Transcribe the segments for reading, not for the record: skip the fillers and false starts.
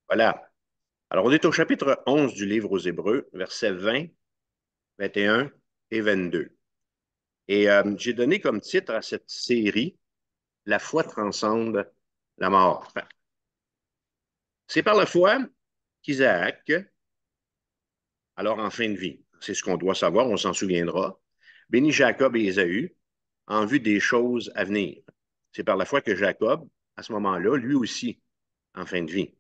Voilà. Alors, on est au chapitre 11 du livre aux Hébreux, versets 20, 21 et 22. Et j'ai donné comme titre à cette série, La foi transcende la mort. C'est par la foi qu'Isaac, alors en fin de vie, c'est ce qu'on doit savoir, on s'en souviendra, bénit Jacob et Ésaü en vue des choses à venir. C'est par la foi que Jacob, à ce moment-là, lui aussi, en fin de vie,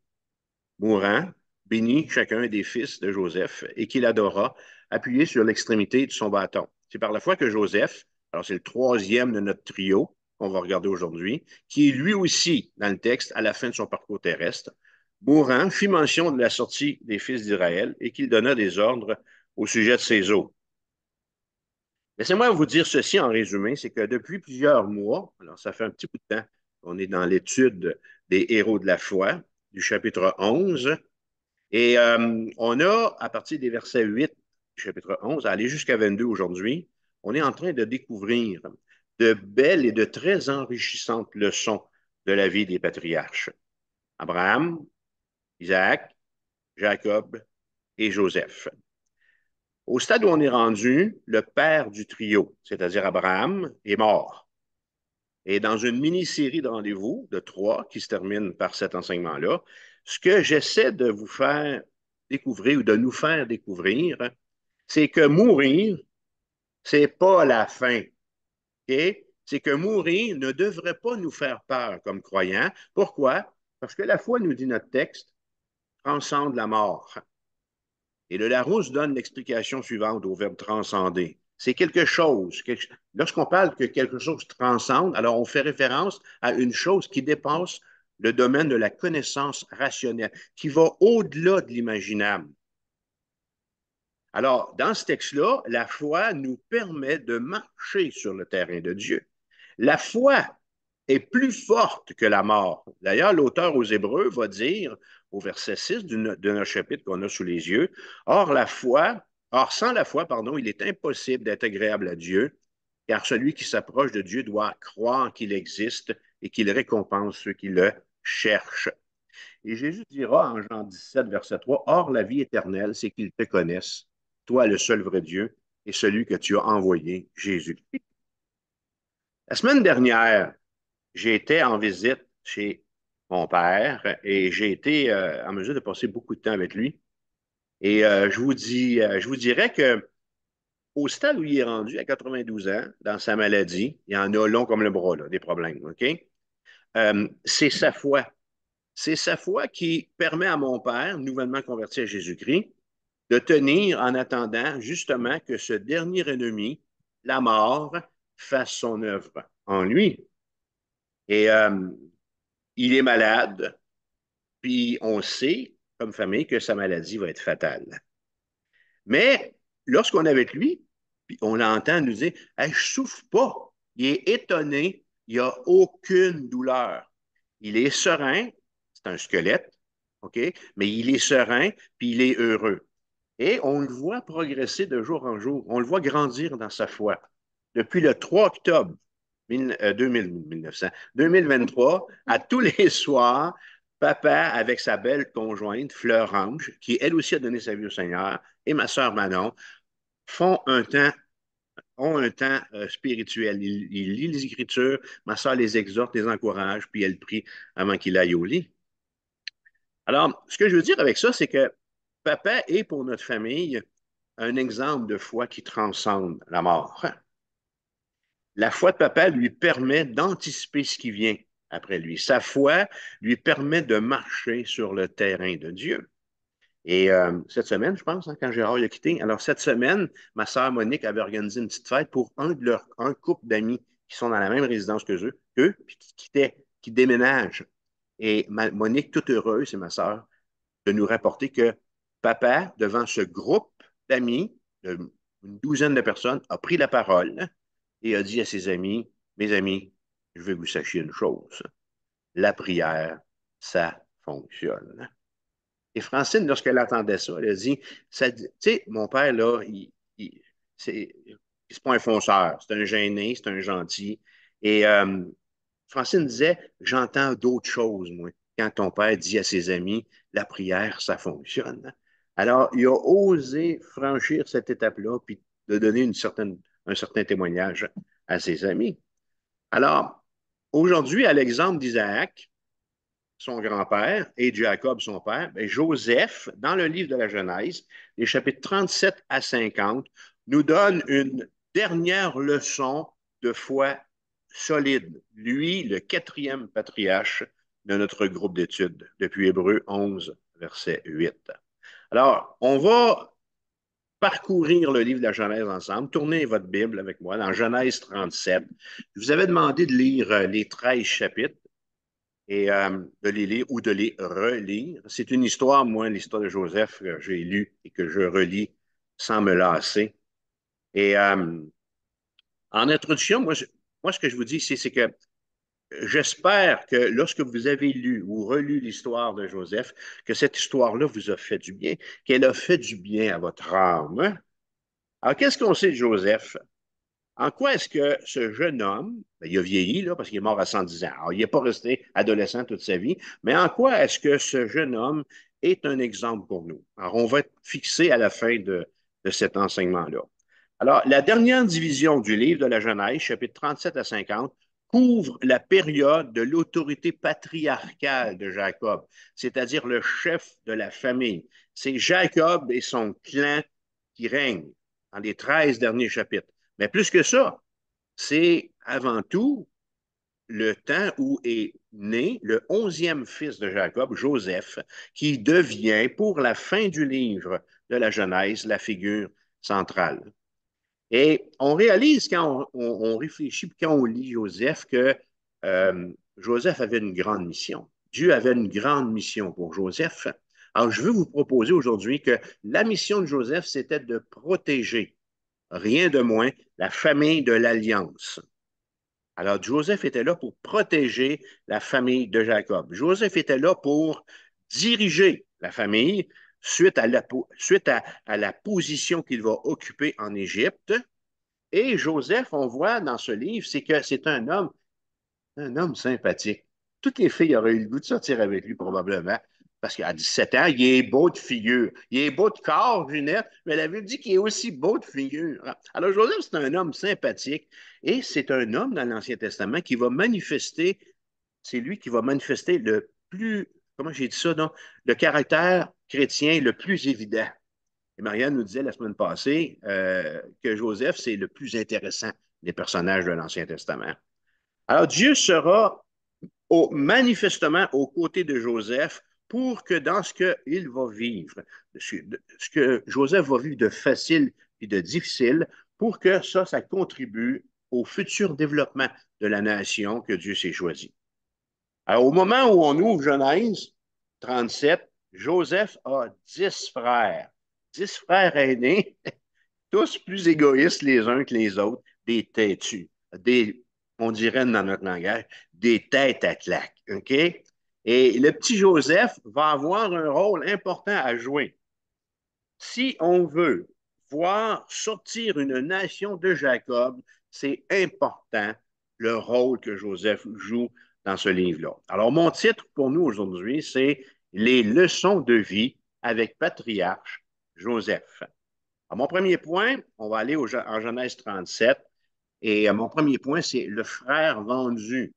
mourant, bénit chacun des fils de Joseph et qu'il adora, appuyé sur l'extrémité de son bâton. C'est par la foi que Joseph, alors c'est le troisième de notre trio qu'on va regarder aujourd'hui, qui est lui aussi, dans le texte, à la fin de son parcours terrestre, mourant, fit mention de la sortie des fils d'Israël et qu'il donna des ordres au sujet de ses eaux. Laissez-moi vous dire ceci en résumé, c'est que depuis plusieurs mois, alors ça fait un petit bout de temps qu'on est dans l'étude des héros de la foi, du chapitre 11, et on a, à partir des versets 8 du chapitre 11, à aller jusqu'à 22 aujourd'hui, on est en train de découvrir de belles et de très enrichissantes leçons de la vie des patriarches. Abraham, Isaac, Jacob et Joseph. Au stade où on est rendu, le père du trio, c'est-à-dire Abraham, est mort. Et dans une mini-série de rendez-vous de trois qui se termine par cet enseignement-là, ce que j'essaie de vous faire découvrir ou de nous faire découvrir, c'est que mourir, c'est pas la fin. OK? C'est que mourir ne devrait pas nous faire peur comme croyants. Pourquoi? Parce que la foi, nous dit notre texte, transcende la mort. Et le Larousse donne l'explication suivante au verbe transcender. C'est quelque chose. Lorsqu'on parle que quelque chose transcende, alors on fait référence à une chose qui dépasse le domaine de la connaissance rationnelle, qui va au-delà de l'imaginable. Alors, dans ce texte-là, la foi nous permet de marcher sur le terrain de Dieu. La foi est plus forte que la mort. D'ailleurs, l'auteur aux Hébreux va dire au verset 6 de notre chapitre qu'on a sous les yeux, or sans la foi, pardon, il est impossible d'être agréable à Dieu, car celui qui s'approche de Dieu doit croire qu'il existe et qu'il récompense ceux qui le cherchent. Et Jésus dira en Jean 17, verset 3, or la vie éternelle, c'est qu'ils te connaissent, toi le seul vrai Dieu, et celui que tu as envoyé, Jésus. La semaine dernière, j'étais en visite chez mon père et j'ai été en mesure de passer beaucoup de temps avec lui. Et je vous dirais que au stade où il est rendu à 92 ans, dans sa maladie, il y en a long comme le bras, là, des problèmes, OK? C'est sa foi. C'est sa foi qui permet à mon père, nouvellement converti à Jésus-Christ, de tenir en attendant justement que ce dernier ennemi, la mort, fasse son œuvre en lui. Et il est malade, puis on sait, comme famille, que sa maladie va être fatale. Mais lorsqu'on est avec lui, puis on l'entend nous dire hey, je souffre pas. Il est étonné, il n'y a aucune douleur. Il est serein, c'est un squelette, OK? Mais il est serein, puis il est heureux. Et on le voit progresser de jour en jour. On le voit grandir dans sa foi. Depuis le 3 octobre 2023, à tous les soirs, papa, avec sa belle conjointe, Fleur Ange, qui elle aussi a donné sa vie au Seigneur, et ma sœur Manon, font un temps, ont un temps spirituel. Ils lisent les Écritures, ma sœur les exhorte, les encourage, puis elle prie avant qu'il aille au lit. Alors, ce que je veux dire avec ça, c'est que papa est pour notre famille un exemple de foi qui transcende la mort. La foi de papa lui permet d'anticiper ce qui vient après lui. Sa foi lui permet de marcher sur le terrain de Dieu. Et cette semaine, je pense, hein, quand Gérard a quitté, alors cette semaine, ma sœur Monique avait organisé une petite fête pour un couple d'amis qui sont dans la même résidence qu'eux puis qui déménagent. Et Monique, toute heureuse, c'est ma sœur, de nous rapporter que papa, devant ce groupe d'amis, une douzaine de personnes, a pris la parole et a dit à ses amis, mes amis, je veux que vous sachiez une chose, la prière, ça fonctionne. Et Francine, lorsqu'elle entendait ça, elle a dit, tu sais, mon père, là, c'est, c'est pas un fonceur, c'est un gêné, c'est un gentil. Et Francine disait, j'entends d'autres choses, moi. quand ton père dit à ses amis, la prière, ça fonctionne. Alors, il a osé franchir cette étape-là, puis de donner un certain témoignage à ses amis. Alors, aujourd'hui, à l'exemple d'Isaac, son grand-père, et Jacob, son père, ben, Joseph, dans le livre de la Genèse, les chapitres 37 à 50, nous donne une dernière leçon de foi solide. Lui, le quatrième patriarche de notre groupe d'études, depuis Hébreux 11, verset 8. Alors, on va parcourir le livre de la Genèse ensemble. Tournez votre Bible avec moi dans Genèse 37. Je vous avais demandé de lire les 13 chapitres et de les lire ou de les relire. C'est une histoire, moi, l'histoire de Joseph, que j'ai lue et que je relis sans me lasser. Et en introduction, moi, ce que je vous dis ici, c'est que j'espère que lorsque vous avez lu ou relu l'histoire de Joseph, que cette histoire-là vous a fait du bien, qu'elle a fait du bien à votre âme. Hein? Alors, qu'est-ce qu'on sait de Joseph? En quoi est-ce que ce jeune homme, ben, il a vieilli là, parce qu'il est mort à 110 ans, alors il n'est pas resté adolescent toute sa vie, mais en quoi est-ce que ce jeune homme est un exemple pour nous? Alors, on va être fixé à la fin de cet enseignement-là. Alors, la dernière division du livre de la Genèse, chapitre 37 à 50, couvre la période de l'autorité patriarcale de Jacob, c'est-à-dire le chef de la famille. C'est Jacob et son clan qui règnent dans les 13 derniers chapitres. Mais plus que ça, c'est avant tout le temps où est né le 11e fils de Jacob, Joseph, qui devient, pour la fin du livre de la Genèse, la figure centrale. Et on réalise quand on réfléchit, quand on lit Joseph, que Joseph avait une grande mission. Dieu avait une grande mission pour Joseph. Alors, je veux vous proposer aujourd'hui que la mission de Joseph, c'était de protéger, rien de moins, la famille de l'Alliance. Alors, Joseph était là pour protéger la famille de Jacob. Joseph était là pour diriger la famille suite à la position qu'il va occuper en Égypte. Et Joseph, on voit dans ce livre, c'est que c'est un homme sympathique. Toutes les filles auraient eu le goût de sortir avec lui probablement. Parce qu'à 17 ans, il est beau de figure. Il est beau de corps, Ginette, mais la Bible dit qu'il est aussi beau de figure. Alors, Joseph, c'est un homme sympathique et c'est un homme dans l'Ancien Testament qui va manifester, c'est lui qui va manifester le plus, comment j'ai dit ça, non? Le caractère chrétien le plus évident. Et Marianne nous disait la semaine passée que Joseph, c'est le plus intéressant des personnages de l'Ancien Testament. Alors, Dieu sera manifestement aux côtés de Joseph pour que dans ce qu'il va vivre, ce que Joseph va vivre de facile et de difficile, pour que ça contribue au futur développement de la nation que Dieu s'est choisi. Alors, au moment où on ouvre Genèse 37, Joseph a 10 frères. 10 frères aînés, tous plus égoïstes les uns que les autres, des têtus, on dirait dans notre langage, des têtes à claque. OK? Et le petit Joseph va avoir un rôle important à jouer. Si on veut voir sortir une nation de Jacob, c'est important le rôle que Joseph joue dans ce livre-là. Alors, mon titre pour nous aujourd'hui, c'est Les leçons de vie avec patriarche Joseph. Alors, mon premier point, on va aller en Genèse 37. Et mon premier point, c'est le frère vendu.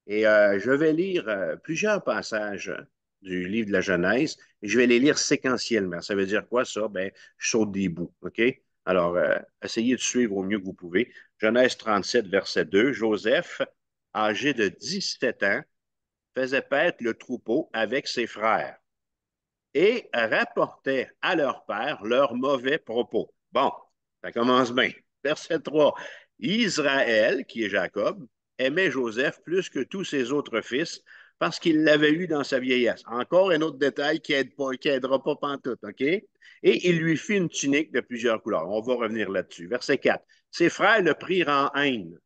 Et je vais lire plusieurs passages du livre de la Genèse et je vais les lire séquentiellement. Ça veut dire quoi, ça? Ben, je saute des bouts, OK? Alors, essayez de suivre au mieux que vous pouvez. Genèse 37, verset 2. Joseph, âgé de 17 ans, faisait paître le troupeau avec ses frères et rapportait à leur père leurs mauvais propos. Bon, ça commence bien. Verset 3. Israël, qui est Jacob, aimait Joseph plus que tous ses autres fils parce qu'il l'avait eu dans sa vieillesse. Encore un autre détail qui n'aidera pas pantoute, OK? Et il lui fit une tunique de plusieurs couleurs. On va revenir là-dessus. Verset 4. Ses frères le prirent en haine.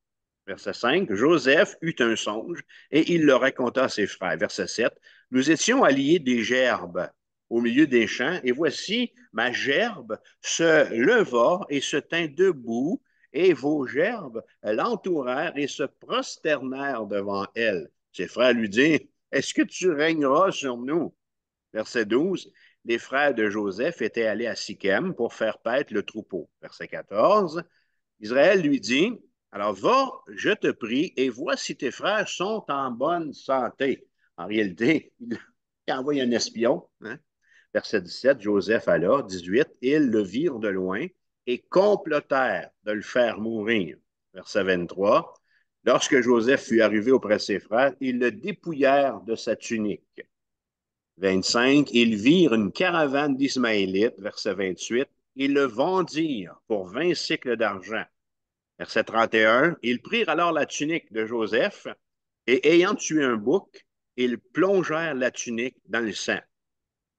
Verset 5. Joseph eut un songe et il le raconta à ses frères. Verset 7. Nous étions alliés des gerbes au milieu des champs, et voici ma gerbe se leva et se tint debout, et vos gerbes l'entourèrent et se prosternèrent devant elle. Ses frères lui dirent, est-ce que tu régneras sur nous? Verset 12, les frères de Joseph étaient allés à Sichem pour faire paître le troupeau. Verset 14, Israël lui dit, alors va, je te prie, et vois si tes frères sont en bonne santé. En réalité, il envoie un espion. Hein? Verset 17, Joseph alla, 18, ils le virent de loin et complotèrent de le faire mourir. Verset 23, lorsque Joseph fut arrivé auprès de ses frères, ils le dépouillèrent de sa tunique. 25, ils virent une caravane d'Ismaélites, verset 28, ils le vendirent pour 20 cycles d'argent. Verset 31, ils prirent alors la tunique de Joseph et ayant tué un bouc, ils plongèrent la tunique dans le sang.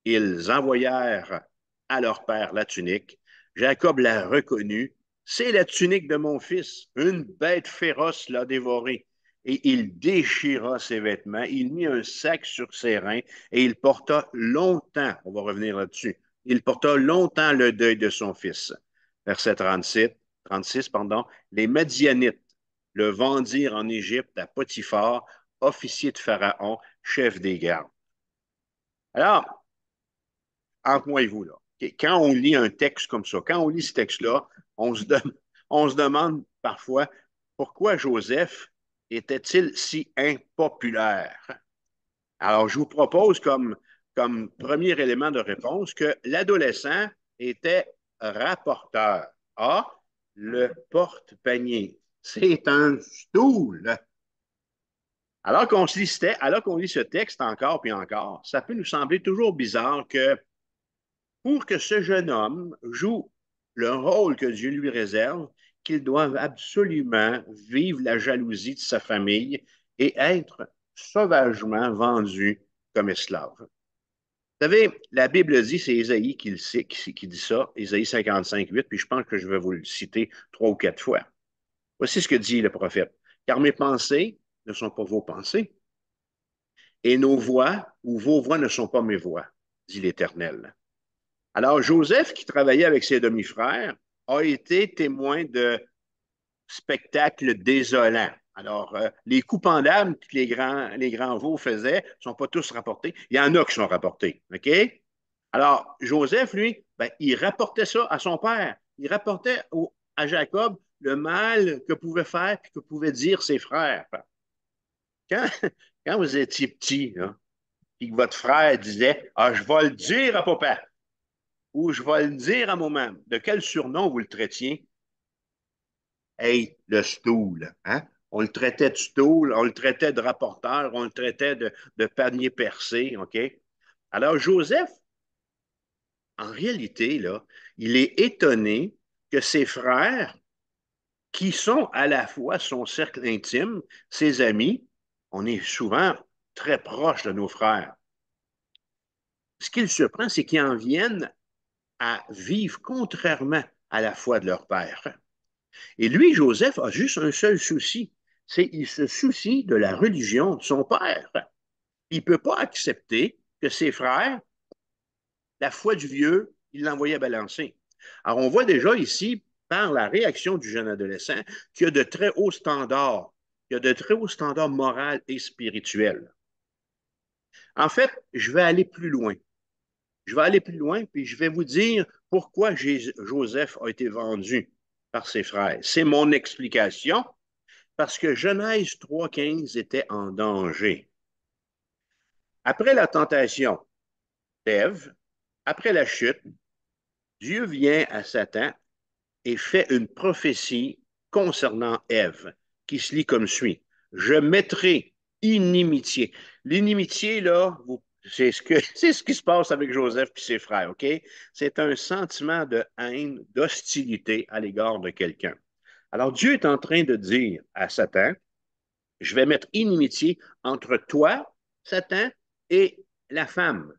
Ils envoyèrent à leur père la tunique. Jacob la reconnut. C'est la tunique de mon fils. Une bête féroce l'a dévorée. Et il déchira ses vêtements. Il mit un sac sur ses reins et il porta longtemps, on va revenir là-dessus, il porta longtemps le deuil de son fils. Verset 36, pardon, les Madianites le vendirent en Égypte à Potiphar, officier de Pharaon, chef des gardes. Alors, entre moi et vous, là, quand on lit un texte comme ça, quand on lit ce texte-là, on se, de- on se demande parfois pourquoi Joseph était-il si impopulaire? Alors, je vous propose comme premier élément de réponse que l'adolescent était rapporteur. Ah, le porte-panier. C'est un stool. Alors qu'on lit ce texte encore puis encore, ça peut nous sembler toujours bizarre que pour que ce jeune homme joue le rôle que Dieu lui réserve, qu'il doive absolument vivre la jalousie de sa famille et être sauvagement vendu comme esclave. Vous savez, la Bible dit, c'est Ésaïe qui dit ça, Ésaïe 55, 8, puis je pense que je vais vous le citer 3 ou 4 fois. Voici ce que dit le prophète. Car mes pensées ne sont pas vos pensées, et nos voix ou vos voix ne sont pas mes voix, dit l'Éternel. Alors, Joseph, qui travaillait avec ses demi-frères, a été témoin de spectacles désolants. Alors, les coups pendables que les grands veaux faisaient ne sont pas tous rapportés. Il y en a qui sont rapportés. OK? Alors, Joseph, lui, ben, il rapportait ça à son père. Il rapportait à Jacob le mal que pouvaient faire et que pouvaient dire ses frères. Quand, quand vous étiez petit, là, et que votre frère disait ah, je vais le dire à papa ou je vais le dire à maman, de quel surnom vous le traitiez? Hey, le stool. Hein? On le traitait de stool, on le traitait de rapporteur, on le traitait de panier percé. OK? Alors, Joseph, en réalité, là, il est étonné que ses frères, qui sont à la fois son cercle intime, ses amis, on est souvent très proche de nos frères. Ce qui le surprend, c'est qu'ils en viennent à vivre contrairement à la foi de leur père. Et lui, Joseph, a juste un seul souci, c'est qu'il se soucie de la religion de son père. Il ne peut pas accepter que ses frères, la foi du vieux, il l'envoyait balancer. Alors, on voit déjà ici, par la réaction du jeune adolescent, qu'il y a de très hauts standards, il y a de très hauts standards moraux et spirituels. En fait, je vais aller plus loin. Je vais aller plus loin, puis je vais vous dire pourquoi Joseph a été vendu par ses frères. C'est mon explication, parce que Genèse 3,15 était en danger. Après la tentation d'Ève, après la chute, Dieu vient à Satan et fait une prophétie concernant Ève, qui se lit comme suit. Je mettrai inimitié. L'inimitié, là, c'est ce qui se passe avec Joseph et ses frères, OK? C'est un sentiment de haine, d'hostilité à l'égard de quelqu'un. Alors, Dieu est en train de dire à Satan, je vais mettre inimitié entre toi, Satan, et la femme.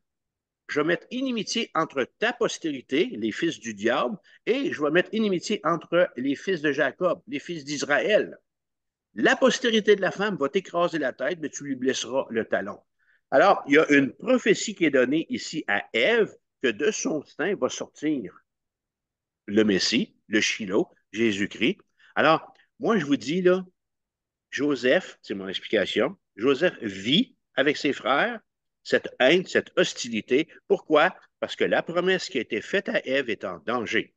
Je vais mettre inimitié entre ta postérité, les fils du diable, et je vais mettre inimitié entre les fils de Jacob, les fils d'Israël. La postérité de la femme va t'écraser la tête, mais tu lui blesseras le talon. Alors, il y a une prophétie qui est donnée ici à Ève, que de son sein va sortir le Messie, le Shiloh, Jésus-Christ. Alors, moi, je vous dis, là, Joseph, c'est mon explication, Joseph vit avec ses frères, cette haine, cette hostilité. Pourquoi? Parce que la promesse qui a été faite à Ève est en danger.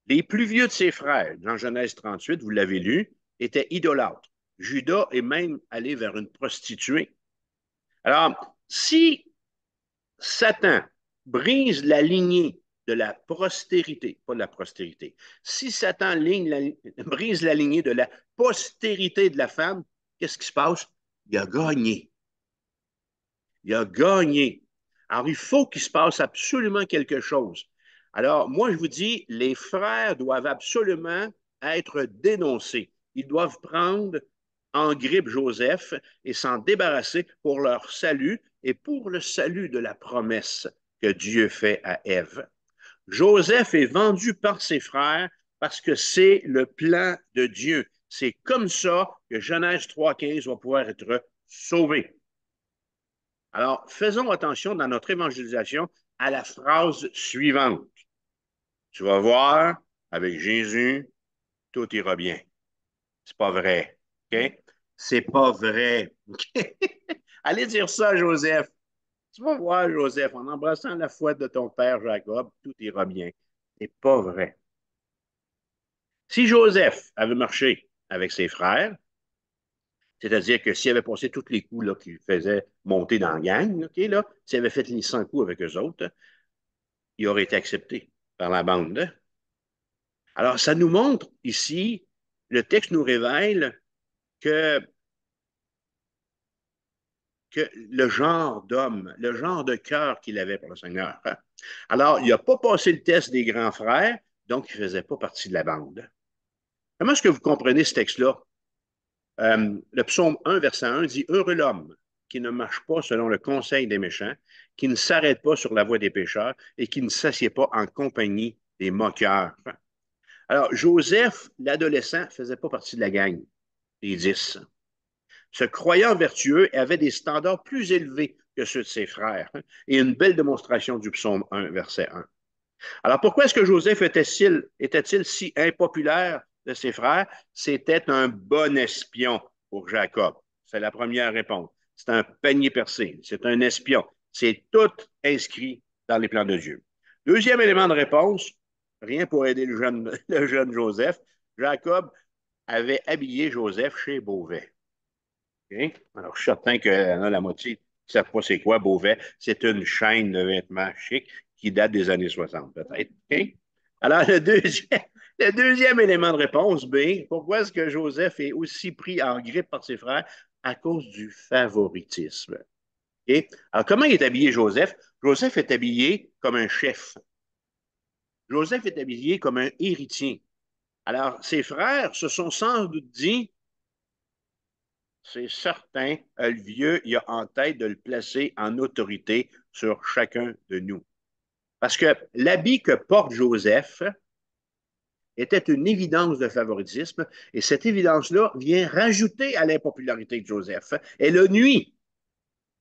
Les plus vieux de ses frères, dans Genèse 38, vous l'avez lu, étaient idolâtres. Judas est même allé vers une prostituée. Alors, si Satan brise la lignée de la postérité, pas de la postérité, si Satan brise la lignée de la postérité de la femme, qu'est-ce qui se passe? Il a gagné. Il a gagné. Alors, il faut qu'il se passe absolument quelque chose. Alors, moi, je vous dis, les frères doivent absolument être dénoncés. Ils doivent prendre en grippe Joseph et s'en débarrasser pour leur salut et pour le salut de la promesse que Dieu fait à Ève. Joseph est vendu par ses frères parce que c'est le plan de Dieu. C'est comme ça que Genèse 3,15 va pouvoir être sauvé. Alors, faisons attention dans notre évangélisation à la phrase suivante. Tu vas voir, avec Jésus, tout ira bien. C'est pas vrai. OK? C'est pas vrai. OK? Allez dire ça à Joseph. Tu vas voir, Joseph, en embrassant la foi de ton père Jacob, tout ira bien. C'est pas vrai. Si Joseph avait marché avec ses frères, c'est-à-dire que s'il avait passé tous les coups là, qu'il faisait monter dans la gang, OK, là, s'il avait fait les 100 coups avec eux autres, il aurait été accepté par la bande. Alors, ça nous montre ici, le texte nous révèle que, que le genre d'homme, le genre de cœur qu'il avait pour le Seigneur. Hein. Alors, il n'a pas passé le test des grands frères, donc il ne faisait pas partie de la bande. Comment est-ce que vous comprenez ce texte-là? Le psaume 1, verset 1 dit Heureux l'homme qui ne marche pas selon le conseil des méchants, qui ne s'arrête pas sur la voie des pécheurs et qui ne s'assied pas en compagnie des moqueurs. Alors, Joseph, l'adolescent, ne faisait pas partie de la gang des 10. Ce croyant vertueux avait des standards plus élevés que ceux de ses frères et une belle démonstration du psaume 1, verset 1. Alors, pourquoi est-ce que Joseph était-il si impopulaire de ses frères? C'était un bon espion pour Jacob. C'est la première réponse. C'est un panier percé. C'est un espion. C'est tout inscrit dans les plans de Dieu. Deuxième élément de réponse, rien pour aider le jeune Joseph. Jacob avait habillé Joseph chez Beauvais. Okay? Alors, je suis certain que la moitié ne savent pas c'est quoi Beauvais. C'est une chaîne de vêtements chics qui date des années 60, peut-être. Okay? Alors, le deuxième élément de réponse, B, pourquoi est-ce que Joseph est aussi pris en grippe par ses frères? À cause du favoritisme. Okay? Alors, comment est habillé Joseph? Joseph est habillé comme un chef. Joseph est habillé comme un héritier. Alors, ses frères se sont sans doute dit, c'est certain, le vieux, il a en tête de le placer en autorité sur chacun de nous. Parce que l'habit que porte Joseph était une évidence de favoritisme, et cette évidence-là vient rajouter à l'impopularité de Joseph. Elle le nuit,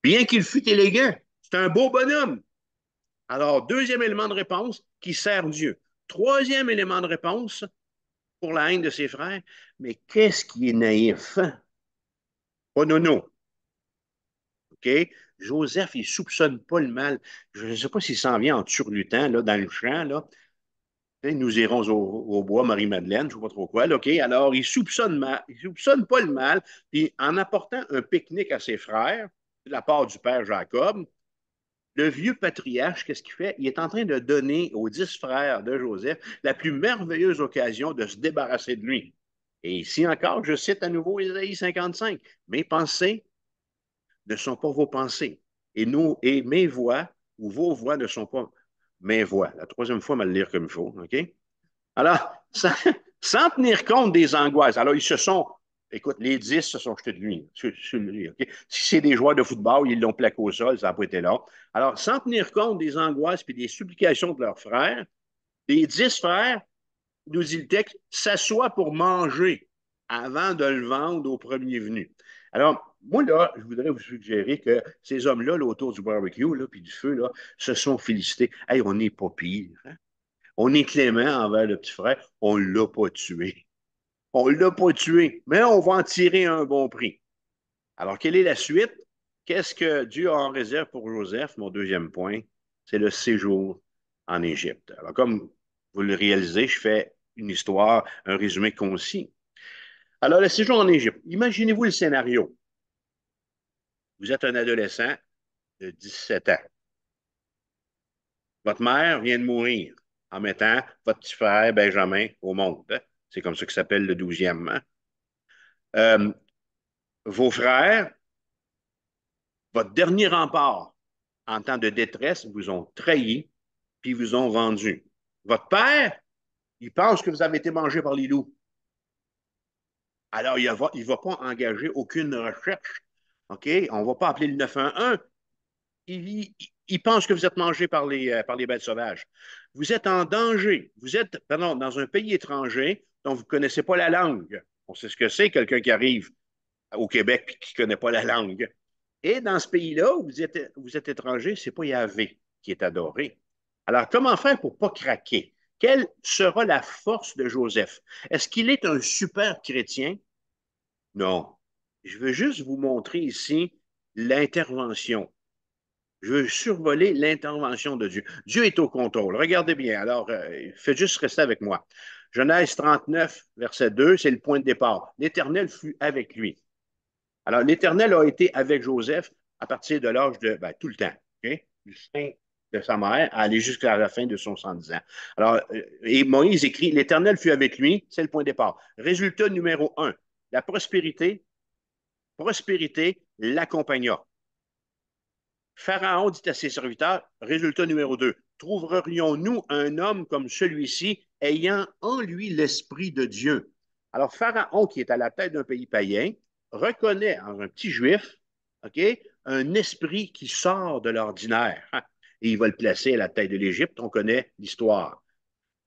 bien qu'il fût élégant. C'est un beau bonhomme. Alors, deuxième élément de réponse, qui sert Dieu. Troisième élément de réponse, pour la haine de ses frères, mais qu'est-ce qui est naïf? Pas nono. OK? Joseph, il ne soupçonne pas le mal. Je ne sais pas s'il s'en vient en turlutant là, dans le champ. Là. Nous irons au bois Marie-Madeleine, je ne sais pas trop quoi. Là, OK? Alors, il soupçonne pas le mal. Puis, en apportant un pique-nique à ses frères, de la part du père Jacob, le vieux patriarche, qu'est-ce qu'il fait? Il est en train de donner aux 10 frères de Joseph la plus merveilleuse occasion de se débarrasser de lui. Et ici encore, je cite à nouveau Isaïe 55. Mes pensées ne sont pas vos pensées. Et mes voix ou vos voix ne sont pas mes voix. La troisième fois, mal lire comme il faut. OK? Alors, sans tenir compte des angoisses. Alors, ils se sont, écoute, les 10 se sont jetés de lui. Sur lui OK? Si c'est des joueurs de football, ils l'ont plaqué au sol, ça n'a pas été là. Alors, sans tenir compte des angoisses et des supplications de leurs frères, les 10 frères, nous dit le texte, s'assoient pour manger avant de le vendre au premier venu. Alors, moi, là, je voudrais vous suggérer que ces hommes-là, là, autour du barbecue, là, puis du feu, là, se sont félicités. Hey, on n'est pas pire. Hein? On est clément envers le petit frère. On ne l'a pas tué. On ne l'a pas tué, mais on va en tirer un bon prix. Alors, quelle est la suite? Qu'est-ce que Dieu a en réserve pour Joseph? Mon deuxième point, c'est le séjour en Égypte. Alors, comme vous le réalisez, je fais une histoire, un résumé concis. Alors, le séjour en Égypte. Imaginez-vous le scénario. Vous êtes un adolescent de 17 ans. Votre mère vient de mourir en mettant votre petit frère Benjamin au monde. C'est comme ça que s'appelle le 12e. Hein? Euh, vos frères, votre dernier rempart en temps de détresse, vous ont trahi puis vous ont vendu. Votre père, il pense que vous avez été mangé par les loups. Alors, il va pas engager aucune recherche. OK? On ne va pas appeler le 911. Il pense que vous êtes mangé par les bêtes sauvages. Vous êtes en danger. Vous êtes, pardon, dans un pays étranger dont vous ne connaissez pas la langue. On sait ce que c'est, quelqu'un qui arrive au Québec et qui ne connaît pas la langue. Et dans ce pays-là où vous êtes étranger, ce n'est pas Yahvé qui est adoré. Alors, comment faire pour ne pas craquer? Quelle sera la force de Joseph? Est-ce qu'il est un super chrétien? Non. Je veux juste vous montrer ici l'intervention. Je veux survoler l'intervention de Dieu. Dieu est au contrôle. Regardez bien. Alors, faites juste rester avec moi. Genèse 39, verset 2, c'est le point de départ. L'Éternel fut avec lui. Alors, l'Éternel a été avec Joseph à partir de l'âge de, tout le temps, okay? Du sein de sa mère à aller jusqu'à la fin de son 110 ans. Alors, et Moïse écrit, l'Éternel fut avec lui, c'est le point de départ. Résultat numéro un, la prospérité l'accompagna. Pharaon dit à ses serviteurs, résultat numéro 2, trouverions-nous un homme comme celui-ci ayant en lui l'Esprit de Dieu? Alors, Pharaon, qui est à la tête d'un pays païen, reconnaît en un petit juif, OK, un esprit qui sort de l'ordinaire. Et il va le placer à la tête de l'Égypte. On connaît l'histoire.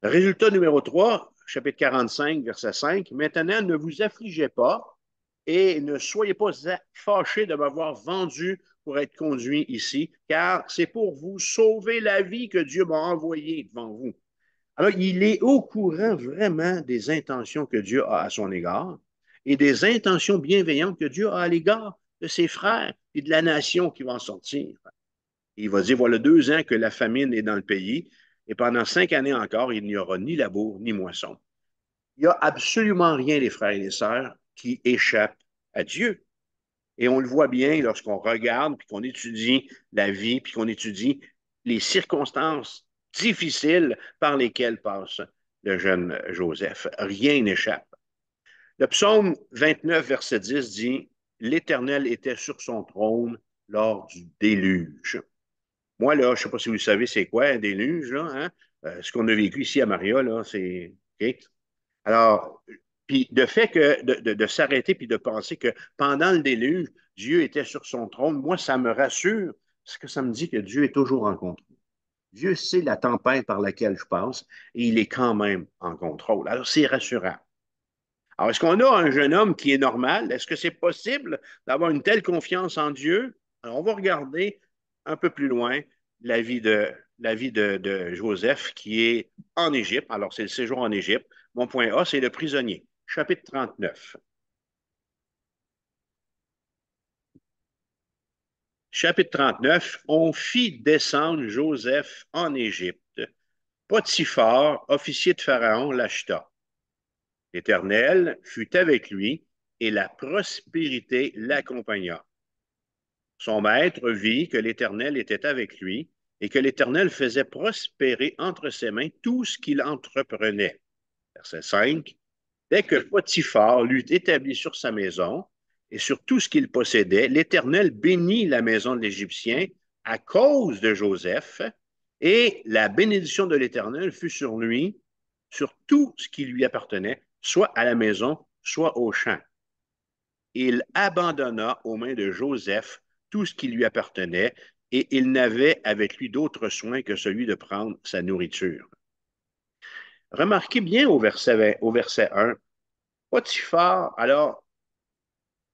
Résultat numéro 3, chapitre 45, verset 5. Maintenant, ne vous affligez pas et ne soyez pas fâchés de m'avoir vendu pour être conduit ici, car c'est pour vous sauver la vie que Dieu m'a envoyé devant vous. Alors, il est au courant vraiment des intentions que Dieu a à son égard et des intentions bienveillantes que Dieu a à l'égard de ses frères et de la nation qui va en sortir. Il va dire, voilà 2 ans que la famine est dans le pays et pendant 5 années encore, il n'y aura ni labour ni moisson. Il n'y a absolument rien, les frères et les sœurs, qui échappe à Dieu. Et on le voit bien lorsqu'on regarde, puis qu'on étudie la vie, puis qu'on étudie les circonstances difficiles par lesquelles passe le jeune Joseph. Rien n'échappe. Le psaume 29, verset 10 dit, l'Éternel était sur son trône lors du déluge. Moi, là, je ne sais pas si vous savez c'est quoi un déluge, là, hein? Ce qu'on a vécu ici à Maria, là, c'est. OK? Alors, puis de fait que de s'arrêter puis de penser que pendant le déluge, Dieu était sur son trône, moi, ça me rassure parce que ça me dit que Dieu est toujours en contrôle. Dieu sait la tempête par laquelle je passe et il est quand même en contrôle. Alors, c'est rassurant. Alors, est-ce qu'on a un jeune homme qui est normal? Est-ce que c'est possible d'avoir une telle confiance en Dieu? Alors, on va regarder un peu plus loin la vie de Joseph qui est en Égypte. Alors, c'est le séjour en Égypte. Mon point A, c'est le prisonnier. Chapitre 39. Chapitre 39. On fit descendre Joseph en Égypte. Potiphar, officier de Pharaon, l'acheta. L'Éternel fut avec lui et la prospérité l'accompagna. Son maître vit que l'Éternel était avec lui et que l'Éternel faisait prospérer entre ses mains tout ce qu'il entreprenait. Verset 5. Dès que Potiphar l'eut établi sur sa maison et sur tout ce qu'il possédait, l'Éternel bénit la maison de l'Égyptien à cause de Joseph, et la bénédiction de l'Éternel fut sur lui, sur tout ce qui lui appartenait, soit à la maison, soit au champ. Il abandonna aux mains de Joseph tout ce qui lui appartenait, et il n'avait avec lui d'autre soin que celui de prendre sa nourriture. Remarquez bien au verset 1, Potiphar, alors,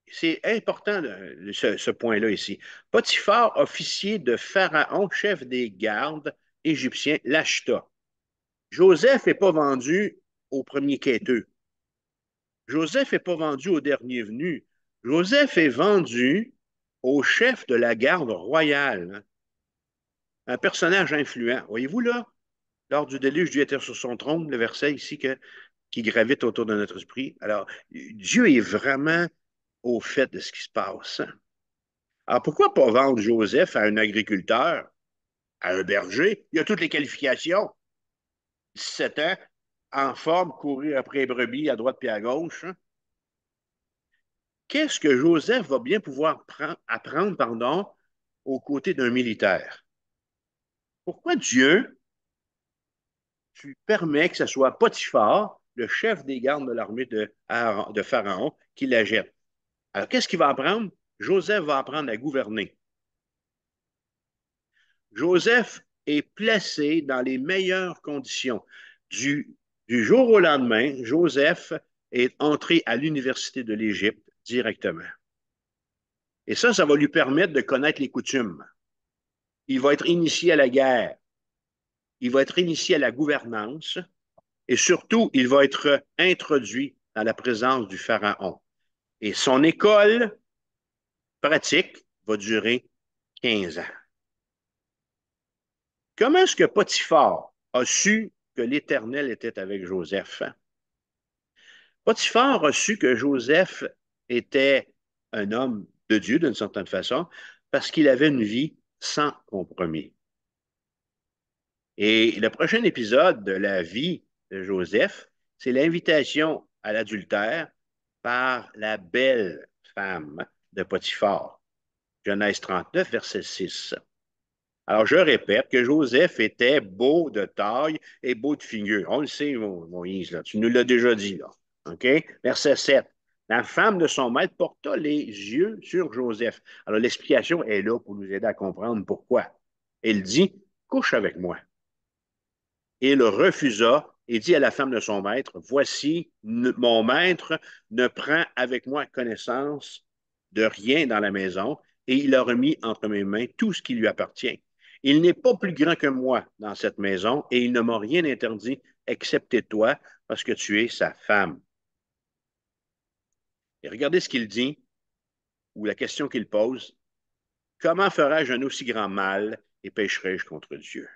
c'est important ce point-là ici. Potiphar, officier de Pharaon, chef des gardes égyptiens, l'acheta. Joseph n'est pas vendu au premier quêteux. Joseph n'est pas vendu au dernier venu. Joseph est vendu au chef de la garde royale, hein, un personnage influent. Voyez-vous là, lors du déluge, Dieu était sur son trône, le verset ici qui gravite autour de notre esprit. Alors, Dieu est vraiment au fait de ce qui se passe. Alors, pourquoi pas vendre Joseph à un agriculteur, à un berger? Il a toutes les qualifications. 17 ans, en forme, courir après les brebis à droite puis à gauche, hein. Qu'est-ce que Joseph va bien pouvoir apprendre, pardon, aux côtés d'un militaire? Pourquoi Dieu, tu permets que ce soit Potiphar, le chef des gardes de l'armée de Pharaon, qui la jette? Alors, qu'est-ce qu'il va apprendre? Joseph va apprendre à gouverner. Joseph est placé dans les meilleures conditions. Du, du jour au lendemain, Joseph est entré à l'université de l'Égypte directement. Et ça va lui permettre de connaître les coutumes. Il va être initié à la guerre. Il va être initié à la gouvernance. Et surtout, il va être introduit dans la présence du pharaon. Et son école pratique va durer 15 ans. Comment est-ce que Potiphar a su que l'Éternel était avec Joseph? Potiphar a su que Joseph était un homme de Dieu d'une certaine façon parce qu'il avait une vie sans compromis. Et le prochain épisode de la vie de Joseph, c'est l'invitation à l'adultère par la belle femme de Potiphar. Genèse 39, verset 6. Alors, je répète que Joseph était beau de taille et beau de figure. On le sait, mon Yves, là. Tu nous l'as déjà dit, là. OK? Verset 7. La femme de son maître porta les yeux sur Joseph. Alors, l'explication est là pour nous aider à comprendre pourquoi. Elle dit, couche avec moi. Et il refusa et dit à la femme de son maître, voici, mon maître ne prend avec moi connaissance de rien dans la maison, et il a remis entre mes mains tout ce qui lui appartient. Il n'est pas plus grand que moi dans cette maison, et il ne m'a rien interdit, excepté toi, parce que tu es sa femme. Et regardez ce qu'il dit, ou la question qu'il pose. Comment ferais-je un aussi grand mal et pécherais-je contre Dieu?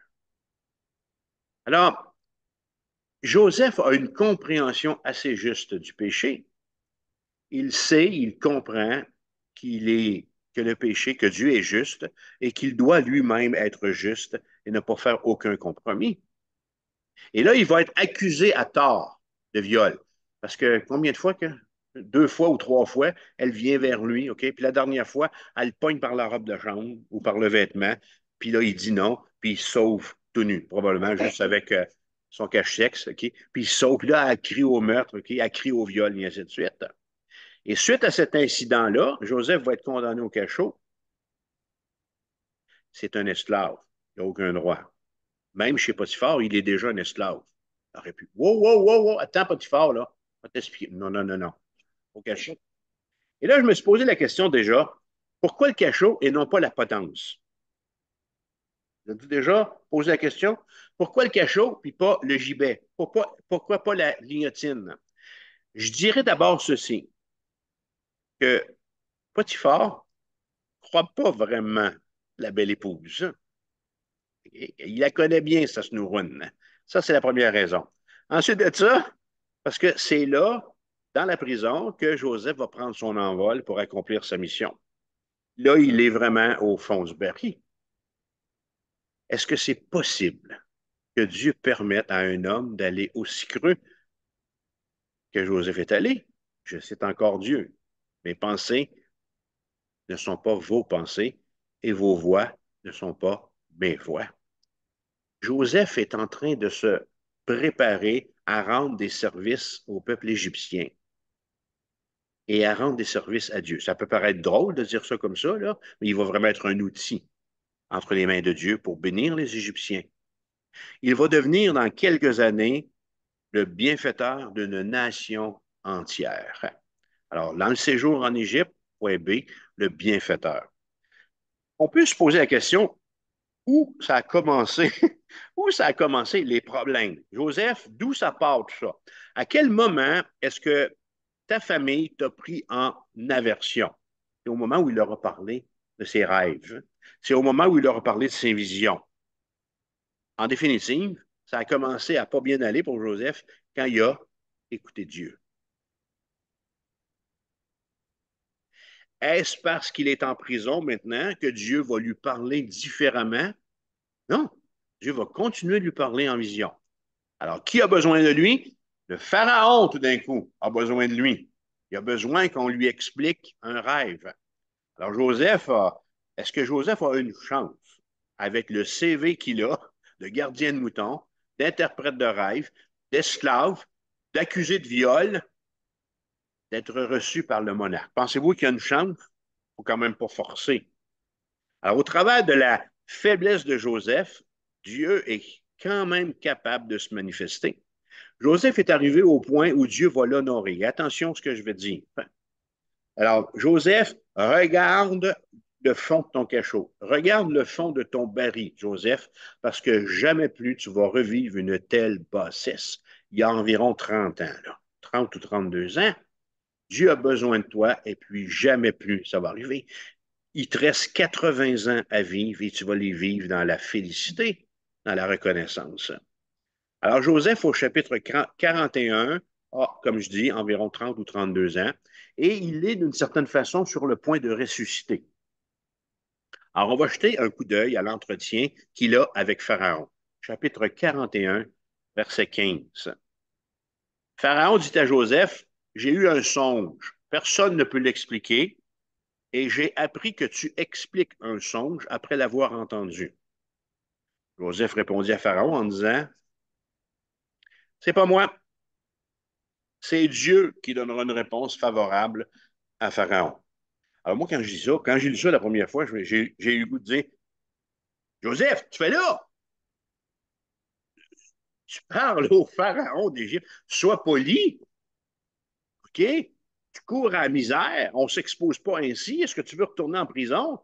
Alors, Joseph a une compréhension assez juste du péché. Il sait, il comprend que le péché, que Dieu est juste et qu'il doit lui-même être juste et ne pas faire aucun compromis. Et là, il va être accusé à tort de viol. Parce que combien de fois que, 2 fois ou 3 fois, elle vient vers lui, OK? Puis la dernière fois, elle le pogne par la robe de chambre ou par le vêtement. Puis là, il dit non, puis il se sauve tout nu, probablement juste avec son cache-sexe, OK? Puis il se sauve, puis là, elle crie au meurtre, OK? Elle crie au viol, et ainsi de suite. Et suite à cet incident-là, Joseph va être condamné au cachot. C'est un esclave. Il n'a aucun droit. Même chez Potiphar, il est déjà un esclave. Il aurait pu. Wow, wow, wow, wow, attends, Potiphar, là. On va t'expliquer. Non, non, non, non. Au cachot. Et là, je me suis posé la question déjà, pourquoi le cachot et non pas la potence? Vous avez déjà posé la question? Pourquoi le cachot puis pas le gibet? Pourquoi pas la lignotine? Je dirais d'abord ceci, que Potiphar ne croit pas vraiment la belle épouse. Il la connaît bien, sa snouroune. Ça, c'est la première raison. Ensuite de ça, parce que c'est là, dans la prison, que Joseph va prendre son envol pour accomplir sa mission. Là, il est vraiment au fond du baril. Est-ce que c'est possible que Dieu permette à un homme d'aller aussi creux que Joseph est allé? Je sais encore Dieu. Mes pensées ne sont pas vos pensées et vos voix ne sont pas mes voix. Joseph est en train de se préparer à rendre des services au peuple égyptien et à rendre des services à Dieu. Ça peut paraître drôle de dire ça comme ça, là, mais il va vraiment être un outil entre les mains de Dieu pour bénir les Égyptiens. Il va devenir dans quelques années le bienfaiteur d'une nation entière. Alors, dans le séjour en Égypte, point B, le bienfaiteur. On peut se poser la question, où ça a commencé, où ça a commencé les problèmes. Joseph, d'où ça part tout ça? À quel moment est-ce que ta famille t'a pris en aversion? C'est au moment où il leur a parlé de ses rêves. C'est au moment où il leur a parlé de ses visions. En définitive, ça a commencé à pas bien aller pour Joseph quand il a écouté Dieu. Est-ce parce qu'il est en prison maintenant que Dieu va lui parler différemment? Non, Dieu va continuer de lui parler en vision. Alors, qui a besoin de lui? Le Pharaon, tout d'un coup, a besoin de lui. Il a besoin qu'on lui explique un rêve. Alors, est-ce que Joseph a une chance avec le CV qu'il a de gardien de mouton, d'interprète de rêve, d'esclave, d'accusé de viol, d'être reçu par le monarque? Pensez-vous qu'il y a une chance? Il ne faut quand même pas forcer. Alors, au travers de la faiblesse de Joseph, Dieu est quand même capable de se manifester. Joseph est arrivé au point où Dieu va l'honorer. Attention à ce que je vais dire. Alors, Joseph, regarde le fond de ton cachot. Regarde le fond de ton baril, Joseph, parce que jamais plus tu vas revivre une telle bassesse. Il y a environ 30 ans, là, 30 ou 32 ans. Dieu a besoin de toi et puis jamais plus ça va arriver. Il te reste 80 ans à vivre et tu vas les vivre dans la félicité, dans la reconnaissance. Alors, Joseph, au chapitre 41, a, comme je dis, environ 30 ou 32 ans, et il est d'une certaine façon sur le point de ressusciter. Alors, on va jeter un coup d'œil à l'entretien qu'il a avec Pharaon. Chapitre 41, verset 15. Pharaon dit à Joseph, j'ai eu un songe, personne ne peut l'expliquer, et j'ai appris que tu expliques un songe après l'avoir entendu. Joseph répondit à Pharaon en disant, c'est pas moi, c'est Dieu qui donnera une réponse favorable à Pharaon. Alors moi, quand je dis ça, quand j'ai lu ça la première fois, j'ai eu le goût de dire, Joseph, tu fais là? Tu parles au Pharaon d'Égypte. Sois poli, OK? Tu cours à la misère, on ne s'expose pas ainsi. Est-ce que tu veux retourner en prison?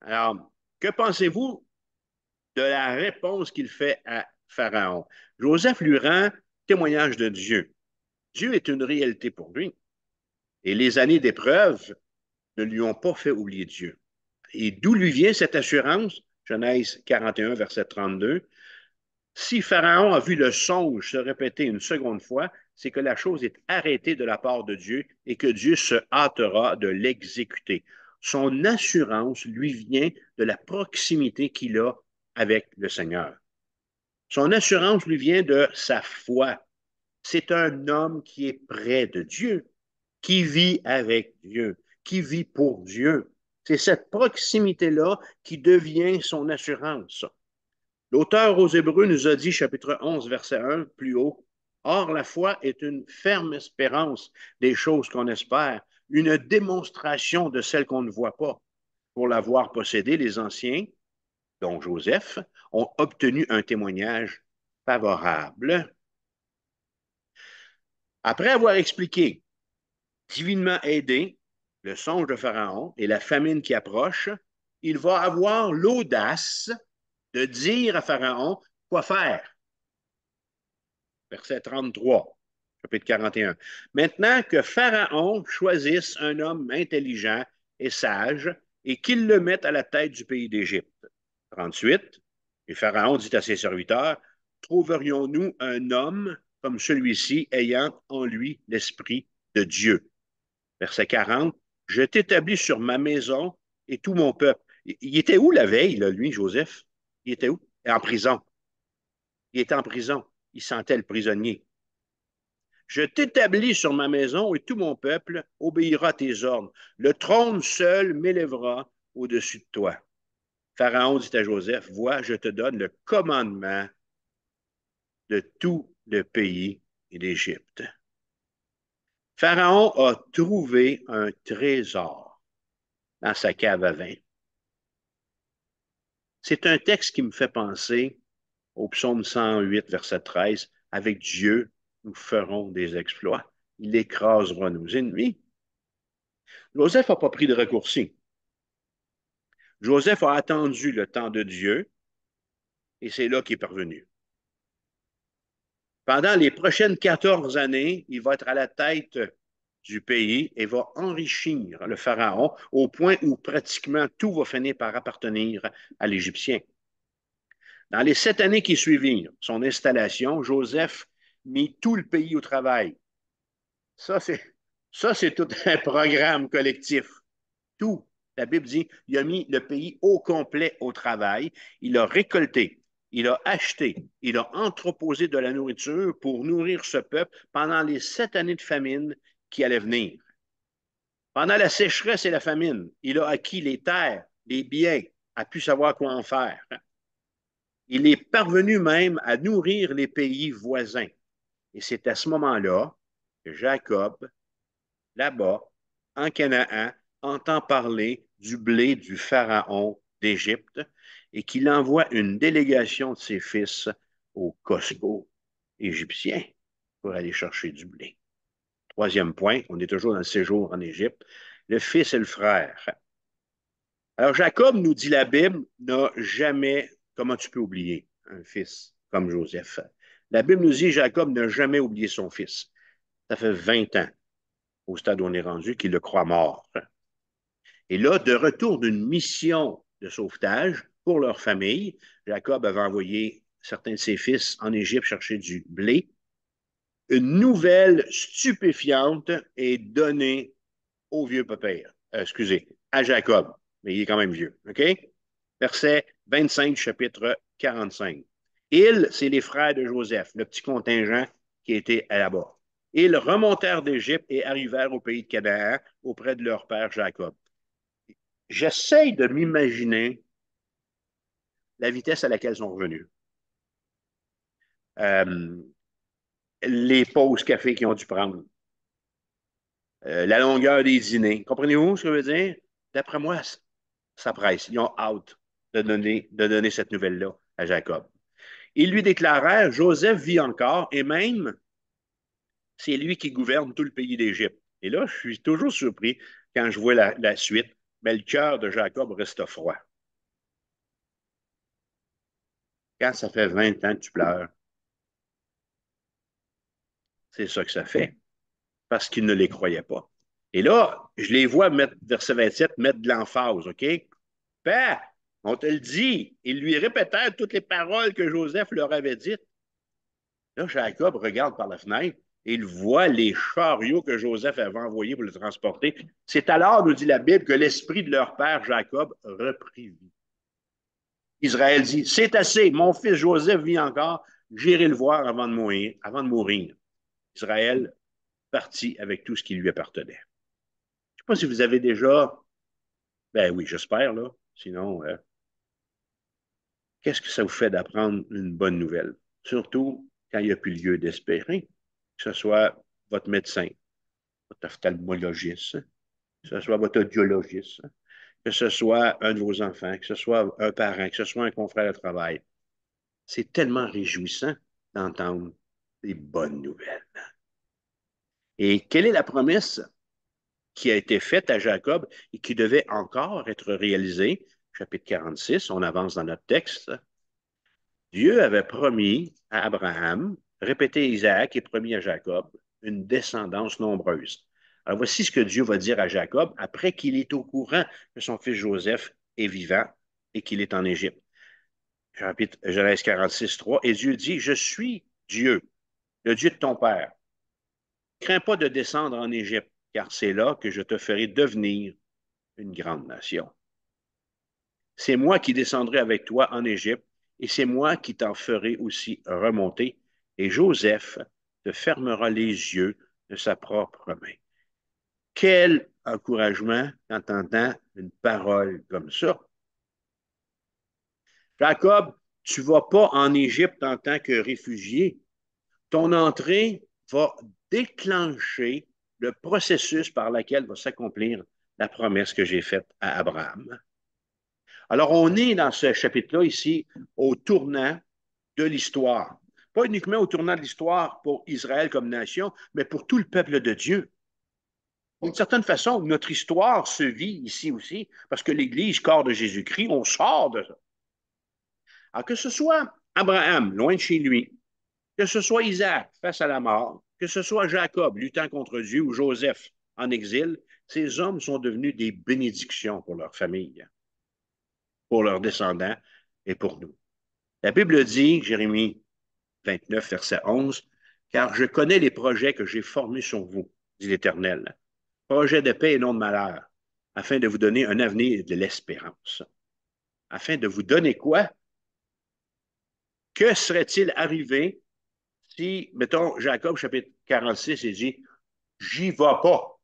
Alors, que pensez-vous de la réponse qu'il fait à Pharaon? Joseph lui rend témoignage de Dieu. Dieu est une réalité pour lui. Et les années d'épreuve ne lui ont pas fait oublier Dieu. Et d'où lui vient cette assurance? Genèse 41, verset 32. Si Pharaon a vu le songe se répéter une seconde fois, c'est que la chose est arrêtée de la part de Dieu et que Dieu se hâtera de l'exécuter. Son assurance lui vient de la proximité qu'il a avec le Seigneur. Son assurance lui vient de sa foi. C'est un homme qui est près de Dieu, qui vit avec Dieu, qui vit pour Dieu. C'est cette proximité-là qui devient son assurance. L'auteur aux Hébreux nous a dit, chapitre 11, verset 1, plus haut, Or, la foi est une ferme espérance des choses qu'on espère, une démonstration de celles qu'on ne voit pas. Pour l'avoir possédé, les anciens, dont Joseph, ont obtenu un témoignage favorable. Après avoir expliqué, divinement aidé, le songe de Pharaon et la famine qui approche, il va avoir l'audace de dire à Pharaon quoi faire. Verset 33, chapitre 41. Maintenant que Pharaon choisisse un homme intelligent et sage et qu'il le mette à la tête du pays d'Égypte. 38. Et Pharaon dit à ses serviteurs, trouverions-nous un homme comme celui-ci ayant en lui l'esprit de Dieu? Verset 40. Je t'établis sur ma maison et tout mon peuple. Il était où la veille, là, lui, Joseph? Il était où? En prison. Il était en prison. Il sentait le prisonnier. Je t'établis sur ma maison et tout mon peuple obéira à tes ordres. Le trône seul m'élèvera au-dessus de toi. Pharaon dit à Joseph, vois, je te donne le commandement de tout le pays d'Égypte. Pharaon a trouvé un trésor dans sa cave à vin. C'est un texte qui me fait penser au psaume 108, verset 13, avec Dieu, nous ferons des exploits. Il écrasera nos ennemis. Joseph n'a pas pris de raccourci. Joseph a attendu le temps de Dieu et c'est là qu'il est parvenu. Pendant les prochaines 14 années, il va être à la tête du pays et va enrichir le Pharaon au point où pratiquement tout va finir par appartenir à l'Égyptien. Dans les 7 années qui suivirent son installation, Joseph mit tout le pays au travail. Ça, c'est, ça, c'est tout un programme collectif. Tout. La Bible dit, il a mis le pays au complet au travail. Il a récolté, il a acheté, il a entreposé de la nourriture pour nourrir ce peuple pendant les 7 années de famine qui allaient venir. Pendant la sécheresse et la famine, il a acquis les terres, les biens, a pu savoir quoi en faire. Il est parvenu même à nourrir les pays voisins. Et c'est à ce moment-là que Jacob, là-bas, en Canaan, entend parler du blé du pharaon d'Égypte et qu'il envoie une délégation de ses fils au Costco égyptien pour aller chercher du blé. Troisième point, on est toujours dans le séjour en Égypte, le fils et le frère. Alors Jacob, nous dit la Bible, n'a jamais, comment tu peux oublier un fils comme Joseph? La Bible nous dit Jacob n'a jamais oublié son fils. Ça fait 20 ans au stade où on est rendu qu'il le croit mort. Et là, de retour d'une mission de sauvetage pour leur famille, Jacob avait envoyé certains de ses fils en Égypte chercher du blé. Une nouvelle stupéfiante est donnée au vieux pépère. Excusez, à Jacob, mais il est quand même vieux. OK? Verset 25, chapitre 45. Ils, c'est les frères de Joseph, le petit contingent qui était là-bas. Ils remontèrent d'Égypte et arrivèrent au pays de Canaan auprès de leur père Jacob. J'essaye de m'imaginer la vitesse à laquelle ils sont revenus. Euh, les pauses café qu'ils ont dû prendre. La longueur des dîners. Comprenez-vous ce que je veux dire? D'après moi, ça presse. Ils ont hâte de donner cette nouvelle-là à Jacob. Ils lui déclarèrent, Joseph vit encore et même, c'est lui qui gouverne tout le pays d'Égypte. Et là, je suis toujours surpris quand je vois la suite, mais le cœur de Jacob reste froid. Quand ça fait 20 ans que tu pleures, c'est ça que ça fait, parce qu'il ne les croyait pas. Et là, je les vois mettre, verset 27, mettre de l'emphase, OK? Père, on te le dit. Ils lui répétèrent toutes les paroles que Joseph leur avait dites. Là, Jacob regarde par la fenêtre et il voit les chariots que Joseph avait envoyés pour le transporter. C'est alors, nous dit la Bible, que l'esprit de leur père Jacob reprit vie. Israël dit, c'est assez, mon fils Joseph vit encore, j'irai le voir avant de mourir. Avant de mourir. Israël partit avec tout ce qui lui appartenait. Je ne sais pas si vous avez déjà, ben oui, j'espère, là, sinon, qu'est-ce que ça vous fait d'apprendre une bonne nouvelle? Surtout quand il n'y a plus lieu d'espérer, que ce soit votre médecin, votre ophtalmologiste, que ce soit votre audiologiste, que ce soit un de vos enfants, que ce soit un parent, que ce soit un confrère de travail. C'est tellement réjouissant d'entendre des bonnes nouvelles. Et quelle est la promesse qui a été faite à Jacob et qui devait encore être réalisée? Chapitre 46, on avance dans notre texte. Dieu avait promis à Abraham, répété à Isaac et promis à Jacob une descendance nombreuse. Alors voici ce que Dieu va dire à Jacob après qu'il est au courant que son fils Joseph est vivant et qu'il est en Égypte. Chapitre Genèse 46, 3. Et Dieu dit, je suis Dieu, le Dieu de ton père. Ne crains pas de descendre en Égypte, car c'est là que je te ferai devenir une grande nation. C'est moi qui descendrai avec toi en Égypte, et c'est moi qui t'en ferai aussi remonter. Et Joseph te fermera les yeux de sa propre main. Quel encouragement quand tu entends une parole comme ça. Jacob, tu ne vas pas en Égypte en tant que réfugié. Ton entrée va déclencher le processus par lequel va s'accomplir la promesse que j'ai faite à Abraham. Alors, on est dans ce chapitre-là ici au tournant de l'histoire. Pas uniquement au tournant de l'histoire pour Israël comme nation, mais pour tout le peuple de Dieu. D'une certaine façon, notre histoire se vit ici aussi, parce que l'Église, corps de Jésus-Christ, on sort de ça. Alors, que ce soit Abraham, loin de chez lui, que ce soit Isaac, face à la mort, Que ce soit Jacob luttant contre Dieu ou Joseph en exil, ces hommes sont devenus des bénédictions pour leur famille, pour leurs descendants et pour nous. La Bible dit, Jérémie 29, verset 11, car je connais les projets que j'ai formés sur vous, dit l'Éternel, projets de paix et non de malheur, afin de vous donner un avenir et de l'espérance. Afin de vous donner quoi? Que serait-il arrivé si, mettons, Jacob, chapitre 46, il dit, j'y vais pas,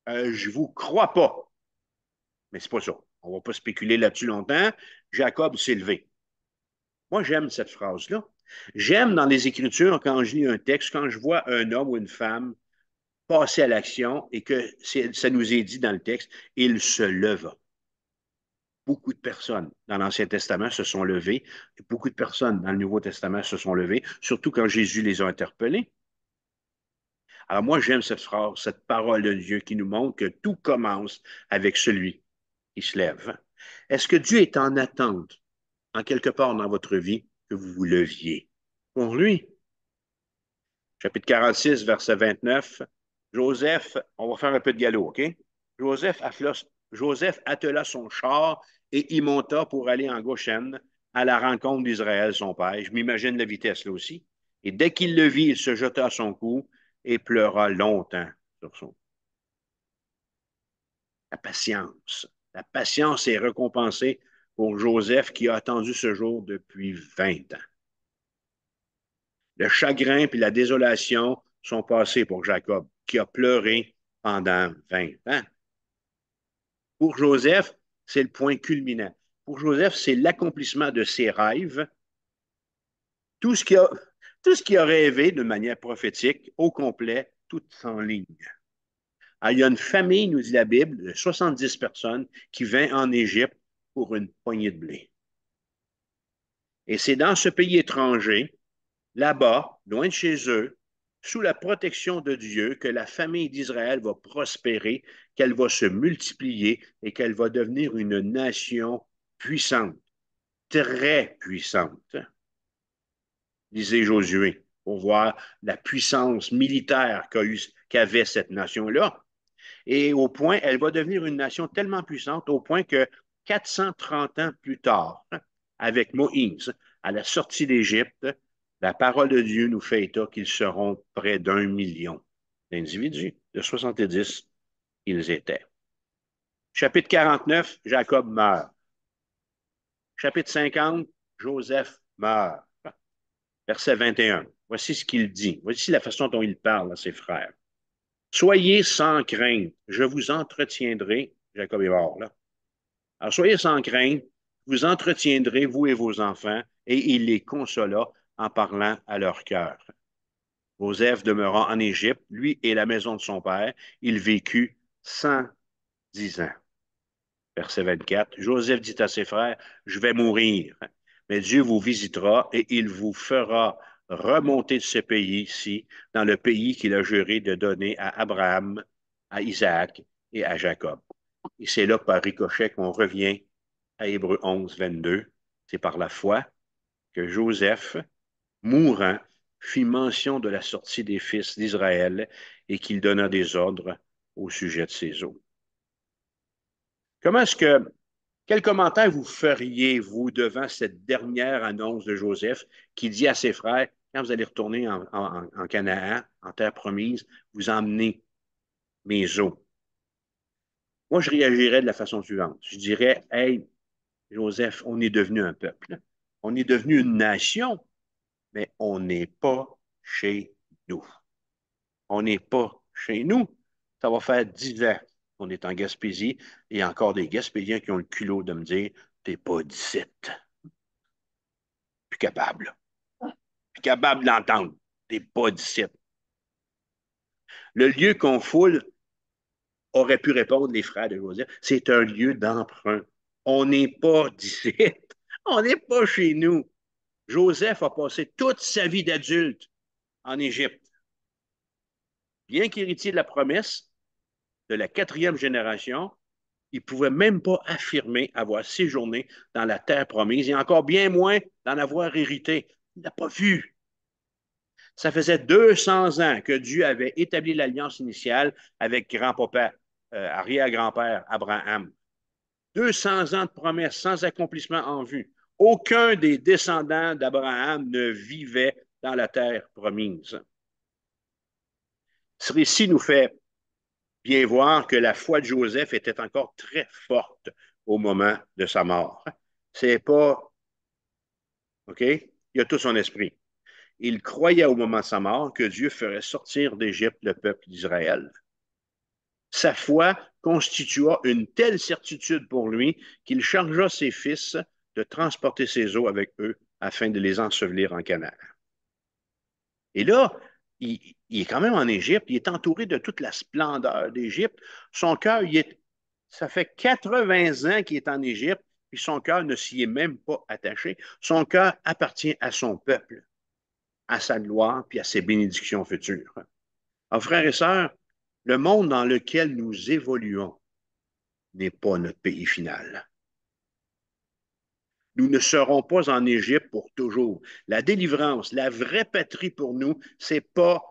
je vous crois pas. Mais c'est pas ça. On va pas spéculer là-dessus longtemps. Jacob s'est levé. Moi, j'aime cette phrase-là. J'aime dans les Écritures, quand je lis un texte, quand je vois un homme ou une femme passer à l'action et que ça nous est dit dans le texte, il se leva. Beaucoup de personnes dans l'Ancien Testament se sont levées, et beaucoup de personnes dans le Nouveau Testament se sont levées, surtout quand Jésus les a interpellés. Alors moi, j'aime cette phrase, cette parole de Dieu qui nous montre que tout commence avec celui qui se lève. Est-ce que Dieu est en attente, en quelque part dans votre vie, que vous vous leviez pour lui? Chapitre 46, verset 29. Joseph, on va faire un peu de galop, OK? Joseph, Joseph attela son char et y monta pour aller en Goshen à la rencontre d'Israël, son père. Je m'imagine la vitesse là aussi. Et dès qu'il le vit, il se jeta à son cou et pleura longtemps sur son. La patience. La patience est récompensée pour Joseph qui a attendu ce jour depuis 20 ans. Le chagrin et la désolation sont passés pour Jacob, qui a pleuré pendant 20 ans. Pour Joseph, c'est le point culminant. Pour Joseph, c'est l'accomplissement de ses rêves, tout ce qu'il a, tout ce qu'il a rêvé de manière prophétique, au complet, tout en ligne. Alors, il y a une famille, nous dit la Bible, de 70 personnes qui vint en Égypte pour une poignée de blé. Et c'est dans ce pays étranger, là-bas, loin de chez eux, sous la protection de Dieu, que la famille d'Israël va prospérer, qu'elle va se multiplier et qu'elle va devenir une nation puissante, très puissante. Lisez Josué pour voir la puissance militaire qu'avait cette nation-là. Et au point, elle va devenir une nation tellement puissante au point que 430 ans plus tard, avec Moïse, à la sortie d'Égypte, la parole de Dieu nous fait état qu'ils seront près d'1 million d'individus. De 70, ils étaient. Chapitre 49, Jacob meurt. Chapitre 50, Joseph meurt. Verset 21. Voici ce qu'il dit. Voici la façon dont il parle à ses frères. Soyez sans crainte, je vous entretiendrai. Jacob est mort, là. Alors, soyez sans crainte, vous entretiendrez, vous et vos enfants, et il les consola en parlant à leur cœur. Joseph demeura en Égypte, lui et la maison de son père. Il vécut 110 ans. Verset 24. Joseph dit à ses frères, je vais mourir, mais Dieu vous visitera et il vous fera remonter de ce pays-ci, dans le pays qu'il a juré de donner à Abraham, à Isaac et à Jacob. Et c'est là, par ricochet, qu'on revient à Hébreux 11, 22. C'est par la foi que Joseph, mourant, fit mention de la sortie des fils d'Israël et qu'il donna des ordres au sujet de ses eaux. Comment est-ce que, quel commentaire vous feriez, vous, devant cette dernière annonce de Joseph qui dit à ses frères, quand vous allez retourner en Canaan, en terre promise, vous emmenez mes eaux? Moi, je réagirais de la façon suivante. Je dirais, hey, Joseph, on est devenu un peuple. On est devenu une nation, mais on n'est pas chez nous. On n'est pas chez nous. Ça va faire 10 ans qu'on est en Gaspésie et encore des Gaspésiens qui ont le culot de me dire, t'es pas d'ici. Plus capable. Plus capable d'entendre. T'es pas d'ici. Le lieu qu'on foule aurait pu répondre les frères de Joseph, c'est un lieu d'emprunt. On n'est pas d'ici. On n'est pas chez nous. Joseph a passé toute sa vie d'adulte en Égypte. Bien qu'héritier de la promesse de la quatrième génération, il ne pouvait même pas affirmer avoir séjourné dans la terre promise et encore bien moins d'en avoir hérité. Il n'a pas vu. Ça faisait 200 ans que Dieu avait établi l'alliance initiale avec grand-papa, arrière-grand-père Abraham. 200 ans de promesses sans accomplissement en vue. Aucun des descendants d'Abraham ne vivait dans la terre promise. Ce récit nous fait bien voir que la foi de Joseph était encore très forte au moment de sa mort. C'est pas, OK? Il a tout son esprit. Il croyait au moment de sa mort que Dieu ferait sortir d'Égypte le peuple d'Israël. Sa foi constitua une telle certitude pour lui qu'il chargea ses fils de transporter ses os avec eux afin de les ensevelir en Canaan. Et là, il est quand même en Égypte, il est entouré de toute la splendeur d'Égypte. Son cœur, ça fait 80 ans qu'il est en Égypte, puis son cœur ne s'y est même pas attaché. Son cœur appartient à son peuple, à sa gloire, puis à ses bénédictions futures. Alors, frères et sœurs, le monde dans lequel nous évoluons n'est pas notre pays final. Nous ne serons pas en Égypte pour toujours. La délivrance, la vraie patrie pour nous, c'est pas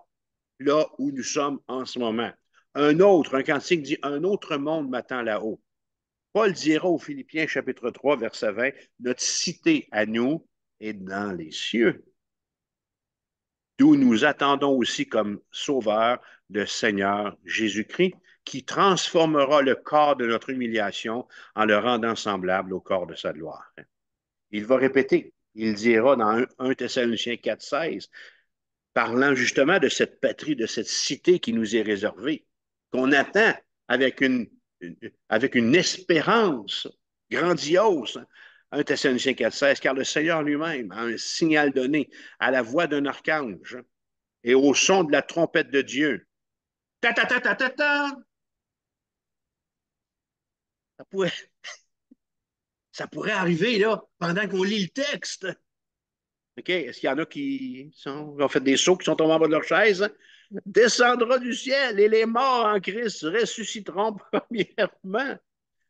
là où nous sommes en ce moment. Un cantique dit, un autre monde m'attend là-haut. Paul dira aux Philippiens chapitre 3, verset 20, notre cité à nous est dans les cieux, d'où nous attendons aussi comme sauveur le Seigneur Jésus-Christ, qui transformera le corps de notre humiliation en le rendant semblable au corps de sa gloire. Il va répéter, il dira dans 1 Thessaloniciens 4,16, parlant justement de cette patrie, de cette cité qui nous est réservée, qu'on attend avec une, avec une espérance grandiose. 1 Thessaloniciens 4,16, car le Seigneur lui-même a un signal donné à la voix d'un archange et au son de la trompette de Dieu. Ta ta ta ta ta ta! Ça pourrait, ça pourrait arriver là pendant qu'on lit le texte. OK? Est-ce qu'il y en a qui ont fait des sauts, qui sont tombés en bas de leur chaise? Descendra du ciel et les morts en Christ ressusciteront premièrement.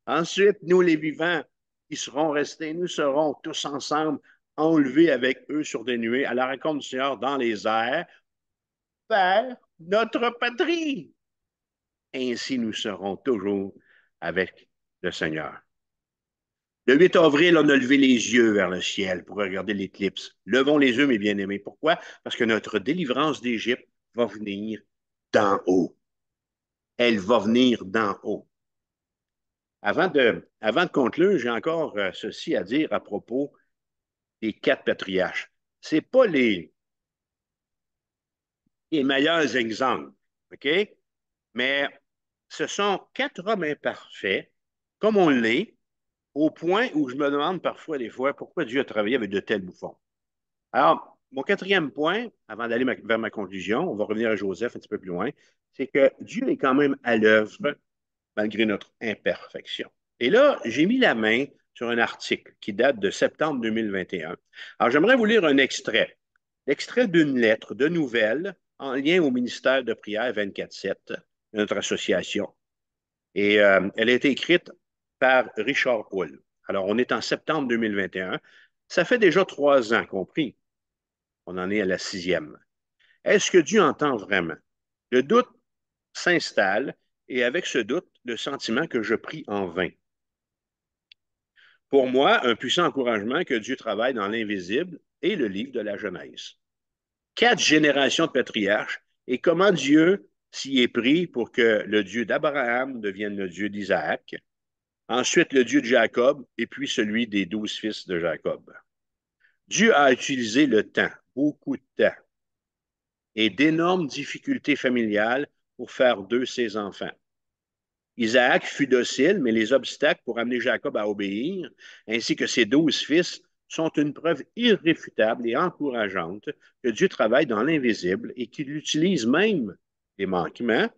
Ensuite, nous les vivants qui serons restés, nous serons tous ensemble enlevés avec eux sur des nuées à la rencontre du Seigneur dans les airs vers notre patrie. Ainsi, nous serons toujours avec le Seigneur. Le 8 avril, on a levé les yeux vers le ciel pour regarder l'éclipse. Levons les yeux, mes bien-aimés. Pourquoi? Parce que notre délivrance d'Égypte va venir d'en haut. Elle va venir d'en haut. Avant de conclure, j'ai encore ceci à dire à propos des 4 patriarches. Ce pas les meilleurs exemples, OK? Mais ce sont 4 hommes imparfaits, comme on l'est, au point où je me demande parfois, des fois, pourquoi Dieu a travaillé avec de tels bouffons. Alors, mon 4e point, avant d'aller vers ma conclusion, on va revenir à Joseph un petit peu plus loin, c'est que Dieu est quand même à l'œuvre malgré notre imperfection. Et là, j'ai mis la main sur un article qui date de septembre 2021. Alors, j'aimerais vous lire un extrait. L'extrait d'une lettre de nouvelles en lien au ministère de prière 24/7 de notre association. Et elle a été écrite par Richard Hull. Alors, on est en septembre 2021. Ça fait déjà 3 ans, compris. On en est à la 6e. Est-ce que Dieu entend vraiment? Le doute s'installe et avec ce doute, le sentiment que je prie en vain. Pour moi, un puissant encouragement que Dieu travaille dans l'invisible et le livre de la Genèse. 4 générations de patriarches et comment Dieu s'y est pris pour que le Dieu d'Abraham devienne le Dieu d'Isaac, ensuite le Dieu de Jacob et puis celui des 12 fils de Jacob. Dieu a utilisé le temps, beaucoup de temps, et d'énormes difficultés familiales pour faire d'eux ses enfants. Isaac fut docile, mais les obstacles pour amener Jacob à obéir, ainsi que ses 12 fils, sont une preuve irréfutable et encourageante que Dieu travaille dans l'invisible et qu'il utilise même les manquements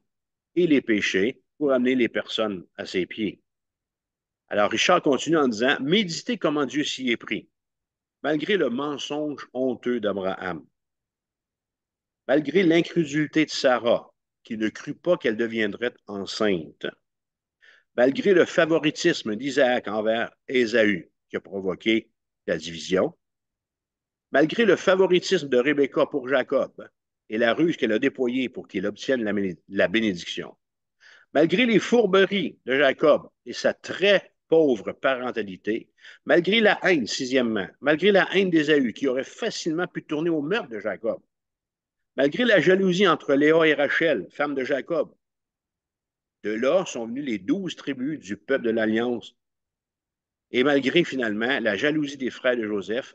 et les péchés pour amener les personnes à ses pieds. Alors Richard continue en disant, méditez comment Dieu s'y est pris, malgré le mensonge honteux d'Abraham, malgré l'incrédulité de Sarah, qui ne crut pas qu'elle deviendrait enceinte, malgré le favoritisme d'Isaac envers Ésaü, qui a provoqué la division, malgré le favoritisme de Rebecca pour Jacob, et la ruse qu'elle a déployée pour qu'il obtienne la bénédiction. Malgré les fourberies de Jacob et sa très pauvre parentalité, malgré la haine, sixièmement, malgré la haine d'Ésaü qui aurait facilement pu tourner au meurtre de Jacob, malgré la jalousie entre Léa et Rachel, femme de Jacob, de là sont venues les 12 tribus du peuple de l'Alliance. Et malgré finalement la jalousie des frères de Joseph,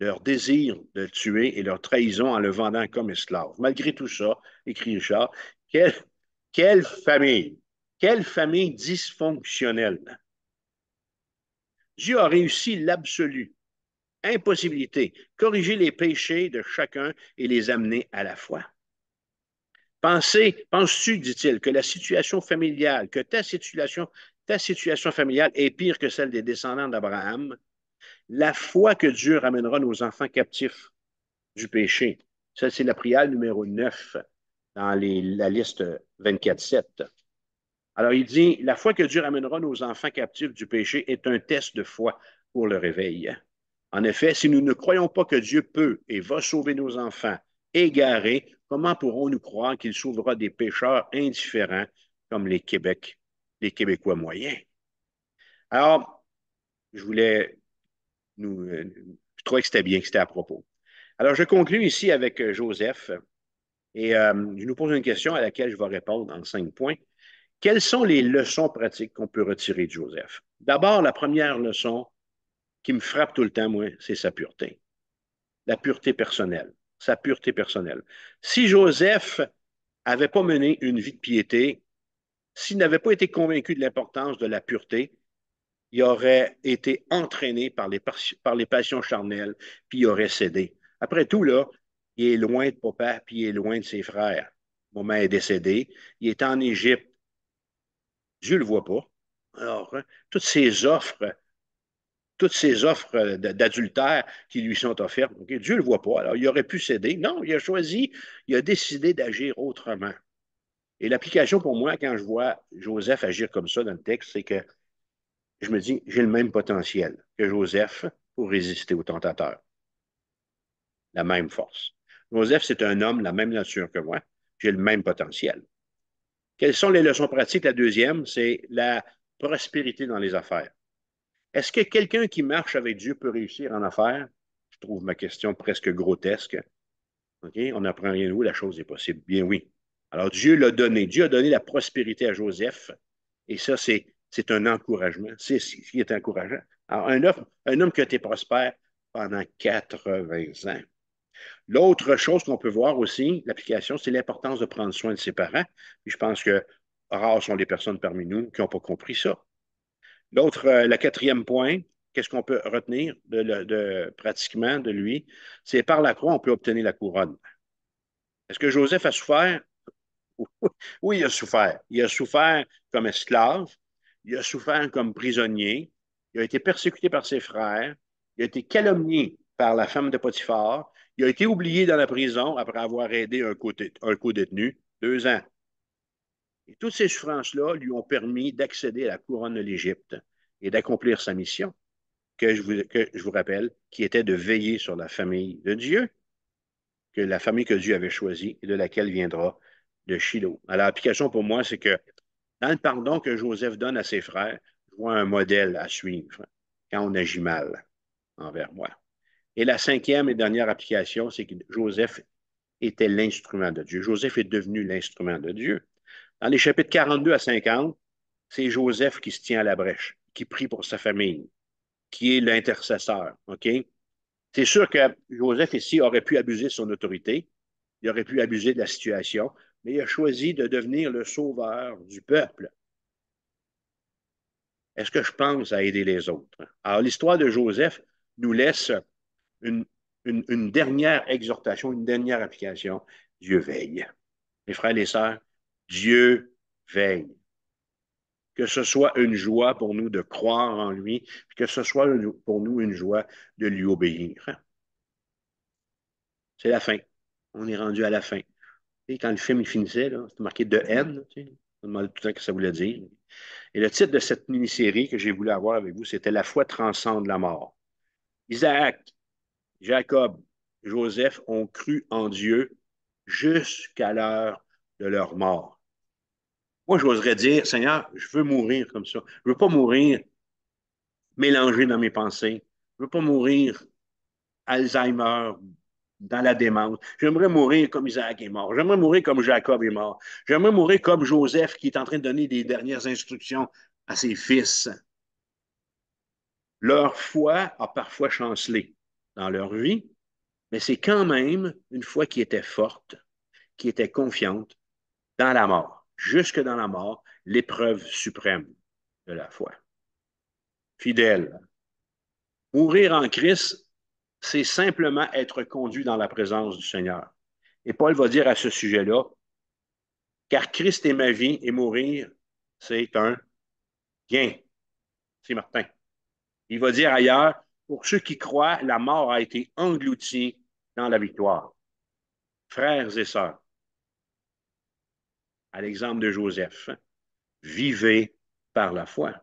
leur désir de le tuer et leur trahison en le vendant comme esclave. Malgré tout ça, écrit Richard, quelle, quelle famille, quelle famille dysfonctionnelle. Dieu a réussi l'absolu, impossibilité, corriger les péchés de chacun et les amener à la foi. Penses-tu, dit-il, que la situation familiale, que ta situation familiale est pire que celle des descendants d'Abraham? La foi que Dieu ramènera nos enfants captifs du péché. Ça, c'est la prière numéro 9 dans la liste 24-7. Alors, il dit, la foi que Dieu ramènera nos enfants captifs du péché est un test de foi pour le réveil. En effet, si nous ne croyons pas que Dieu peut et va sauver nos enfants égarés, comment pourrons-nous croire qu'il sauvera des pécheurs indifférents comme les Québécois moyens? Alors, je voulais je trouvais que c'était bien, que c'était à propos. Alors, je conclue ici avec Joseph et je nous pose une question à laquelle je vais répondre en 5 points. Quelles sont les leçons pratiques qu'on peut retirer de Joseph? D'abord, la première leçon qui me frappe tout le temps, moi, c'est sa pureté. La pureté personnelle. Sa pureté personnelle. Si Joseph n'avait pas mené une vie de piété, s'il n'avait pas été convaincu de l'importance de la pureté, il aurait été entraîné par les passions charnelles, puis il aurait cédé. Après tout, là, il est loin de papa, puis il est loin de ses frères. Maman est décédée. Il est en Égypte. Dieu ne le voit pas. Alors, hein, toutes ces offres d'adultère qui lui sont offertes, okay, Dieu ne le voit pas. Alors, il aurait pu céder. Non, il a choisi, il a décidé d'agir autrement. Et l'application pour moi, quand je vois Joseph agir comme ça dans le texte, c'est que je me dis, j'ai le même potentiel que Joseph pour résister au tentateur. La même force. Joseph, c'est un homme, la même nature que moi. J'ai le même potentiel. Quelles sont les leçons pratiques? La deuxième, c'est la prospérité dans les affaires. Est-ce que quelqu'un qui marche avec Dieu peut réussir en affaires? Je trouve ma question presque grotesque. OK? On n'apprend rien où, la chose est possible. Bien oui. Alors Dieu l'a donné. Dieu a donné la prospérité à Joseph. Et ça, c'est un encouragement. C'est ce qui est encourageant. Alors, un homme qui a été prospère pendant 80 ans. L'autre chose qu'on peut voir aussi, l'application, c'est l'importance de prendre soin de ses parents. Puis je pense que rares sont les personnes parmi nous qui n'ont pas compris ça. Le quatrième point, qu'est-ce qu'on peut retenir pratiquement de lui? C'est par la croix, on peut obtenir la couronne. Est-ce que Joseph a souffert? Oui, il a souffert. Il a souffert comme esclave, il a souffert comme prisonnier, il a été persécuté par ses frères, il a été calomnié par la femme de Potiphar, il a été oublié dans la prison après avoir aidé un co-détenu, 2 ans. Et toutes ces souffrances-là lui ont permis d'accéder à la couronne de l'Égypte et d'accomplir sa mission, que je vous rappelle, qui était de veiller sur la famille de Dieu, que la famille que Dieu avait choisie et de laquelle viendra de Shiloh. Alors, l'application pour moi, c'est que dans le pardon que Joseph donne à ses frères, je vois un modèle à suivre quand on agit mal envers moi. Et la cinquième et dernière application, c'est que Joseph était l'instrument de Dieu. Joseph est devenu l'instrument de Dieu. Dans les chapitres 42 à 50, c'est Joseph qui se tient à la brèche, qui prie pour sa famille, qui est l'intercesseur. OK? C'est sûr que Joseph ici aurait pu abuser de son autorité, il aurait pu abuser de la situation, mais il a choisi de devenir le sauveur du peuple. Est-ce que je pense à aider les autres? Alors, l'histoire de Joseph nous laisse une, une dernière exhortation, une dernière application. Dieu veille. Mes frères et les sœurs, Dieu veille. Que ce soit une joie pour nous de croire en lui, que ce soit pour nous une joie de lui obéir. C'est la fin. On est rendu à la fin. Et quand le film il finissait, c'était marqué de haine. Tu sais. On me demandait tout le temps ce que ça voulait dire. Et le titre de cette mini-série que j'ai voulu avoir avec vous, c'était La foi transcende la mort. Isaac, Jacob, Joseph ont cru en Dieu jusqu'à l'heure de leur mort. Moi, j'oserais dire, Seigneur, je veux mourir comme ça. Je ne veux pas mourir mélangé dans mes pensées. Je ne veux pas mourir Alzheimer, dans la démence. J'aimerais mourir comme Isaac est mort. J'aimerais mourir comme Jacob est mort. J'aimerais mourir comme Joseph qui est en train de donner des dernières instructions à ses fils. Leur foi a parfois chancelé dans leur vie, mais c'est quand même une foi qui était forte, qui était confiante dans la mort, jusque dans la mort, l'épreuve suprême de la foi. Fidèle. Mourir en Christ, c'est simplement être conduit dans la présence du Seigneur. Et Paul va dire à ce sujet-là, car Christ est ma vie et mourir, c'est un gain. C'est Martin. Il va dire ailleurs, pour ceux qui croient, la mort a été engloutie dans la victoire. Frères et sœurs, à l'exemple de Joseph, vivez par la foi.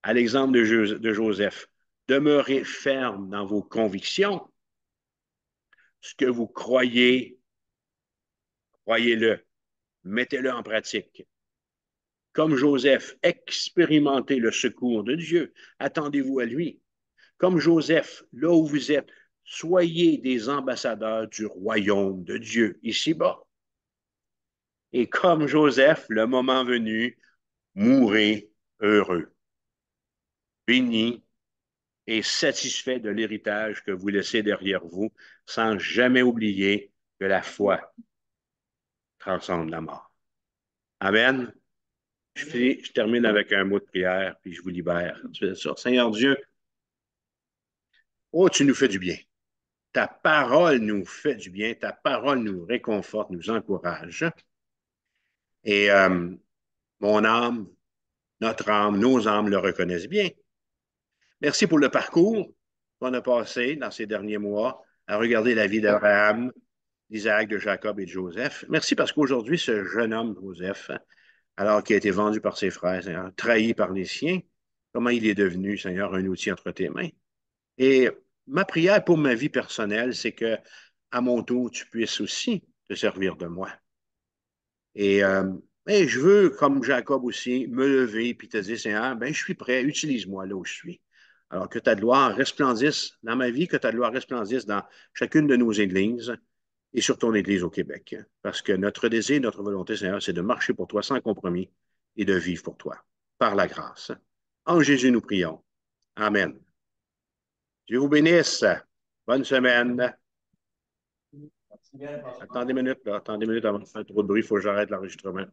À l'exemple de Joseph, demeurez ferme dans vos convictions. Ce que vous croyez, croyez-le, mettez-le en pratique. Comme Joseph, expérimentez le secours de Dieu. Attendez-vous à lui. Comme Joseph, là où vous êtes, soyez des ambassadeurs du royaume de Dieu ici-bas. Et comme Joseph, le moment venu, mourrez heureux, béni et satisfait de l'héritage que vous laissez derrière vous, sans jamais oublier que la foi transcende la mort. Amen. Je termine avec un mot de prière, puis je vous libère. Tu fais ça. Seigneur Dieu, oh, tu nous fais du bien. Ta parole nous fait du bien, ta parole nous réconforte, nous encourage. Et mon âme, notre âme, nos âmes le reconnaissent bien. Merci pour le parcours qu'on a passé dans ces derniers mois à regarder la vie d'Abraham, d'Isaac, de Jacob et de Joseph. Merci parce qu'aujourd'hui, ce jeune homme, Joseph, alors qu'il a été vendu par ses frères, Seigneur, trahi par les siens, comment il est devenu, Seigneur, un outil entre tes mains. Et ma prière pour ma vie personnelle, c'est que, à mon tour, tu puisses aussi te servir de moi. Et, je veux, comme Jacob aussi, me lever et te dire, Seigneur, ben, je suis prêt, utilise-moi là où je suis. Alors que ta gloire resplendisse dans ma vie, que ta gloire resplendisse dans chacune de nos églises et sur ton Église au Québec. Parce que notre désir, notre volonté, Seigneur, c'est de marcher pour toi sans compromis et de vivre pour toi, par la grâce. En Jésus, nous prions. Amen. Dieu vous bénisse. Bonne semaine. Attendez une minute, là. Attendez une minute avant de faire trop de bruit. Il faut que j'arrête l'enregistrement.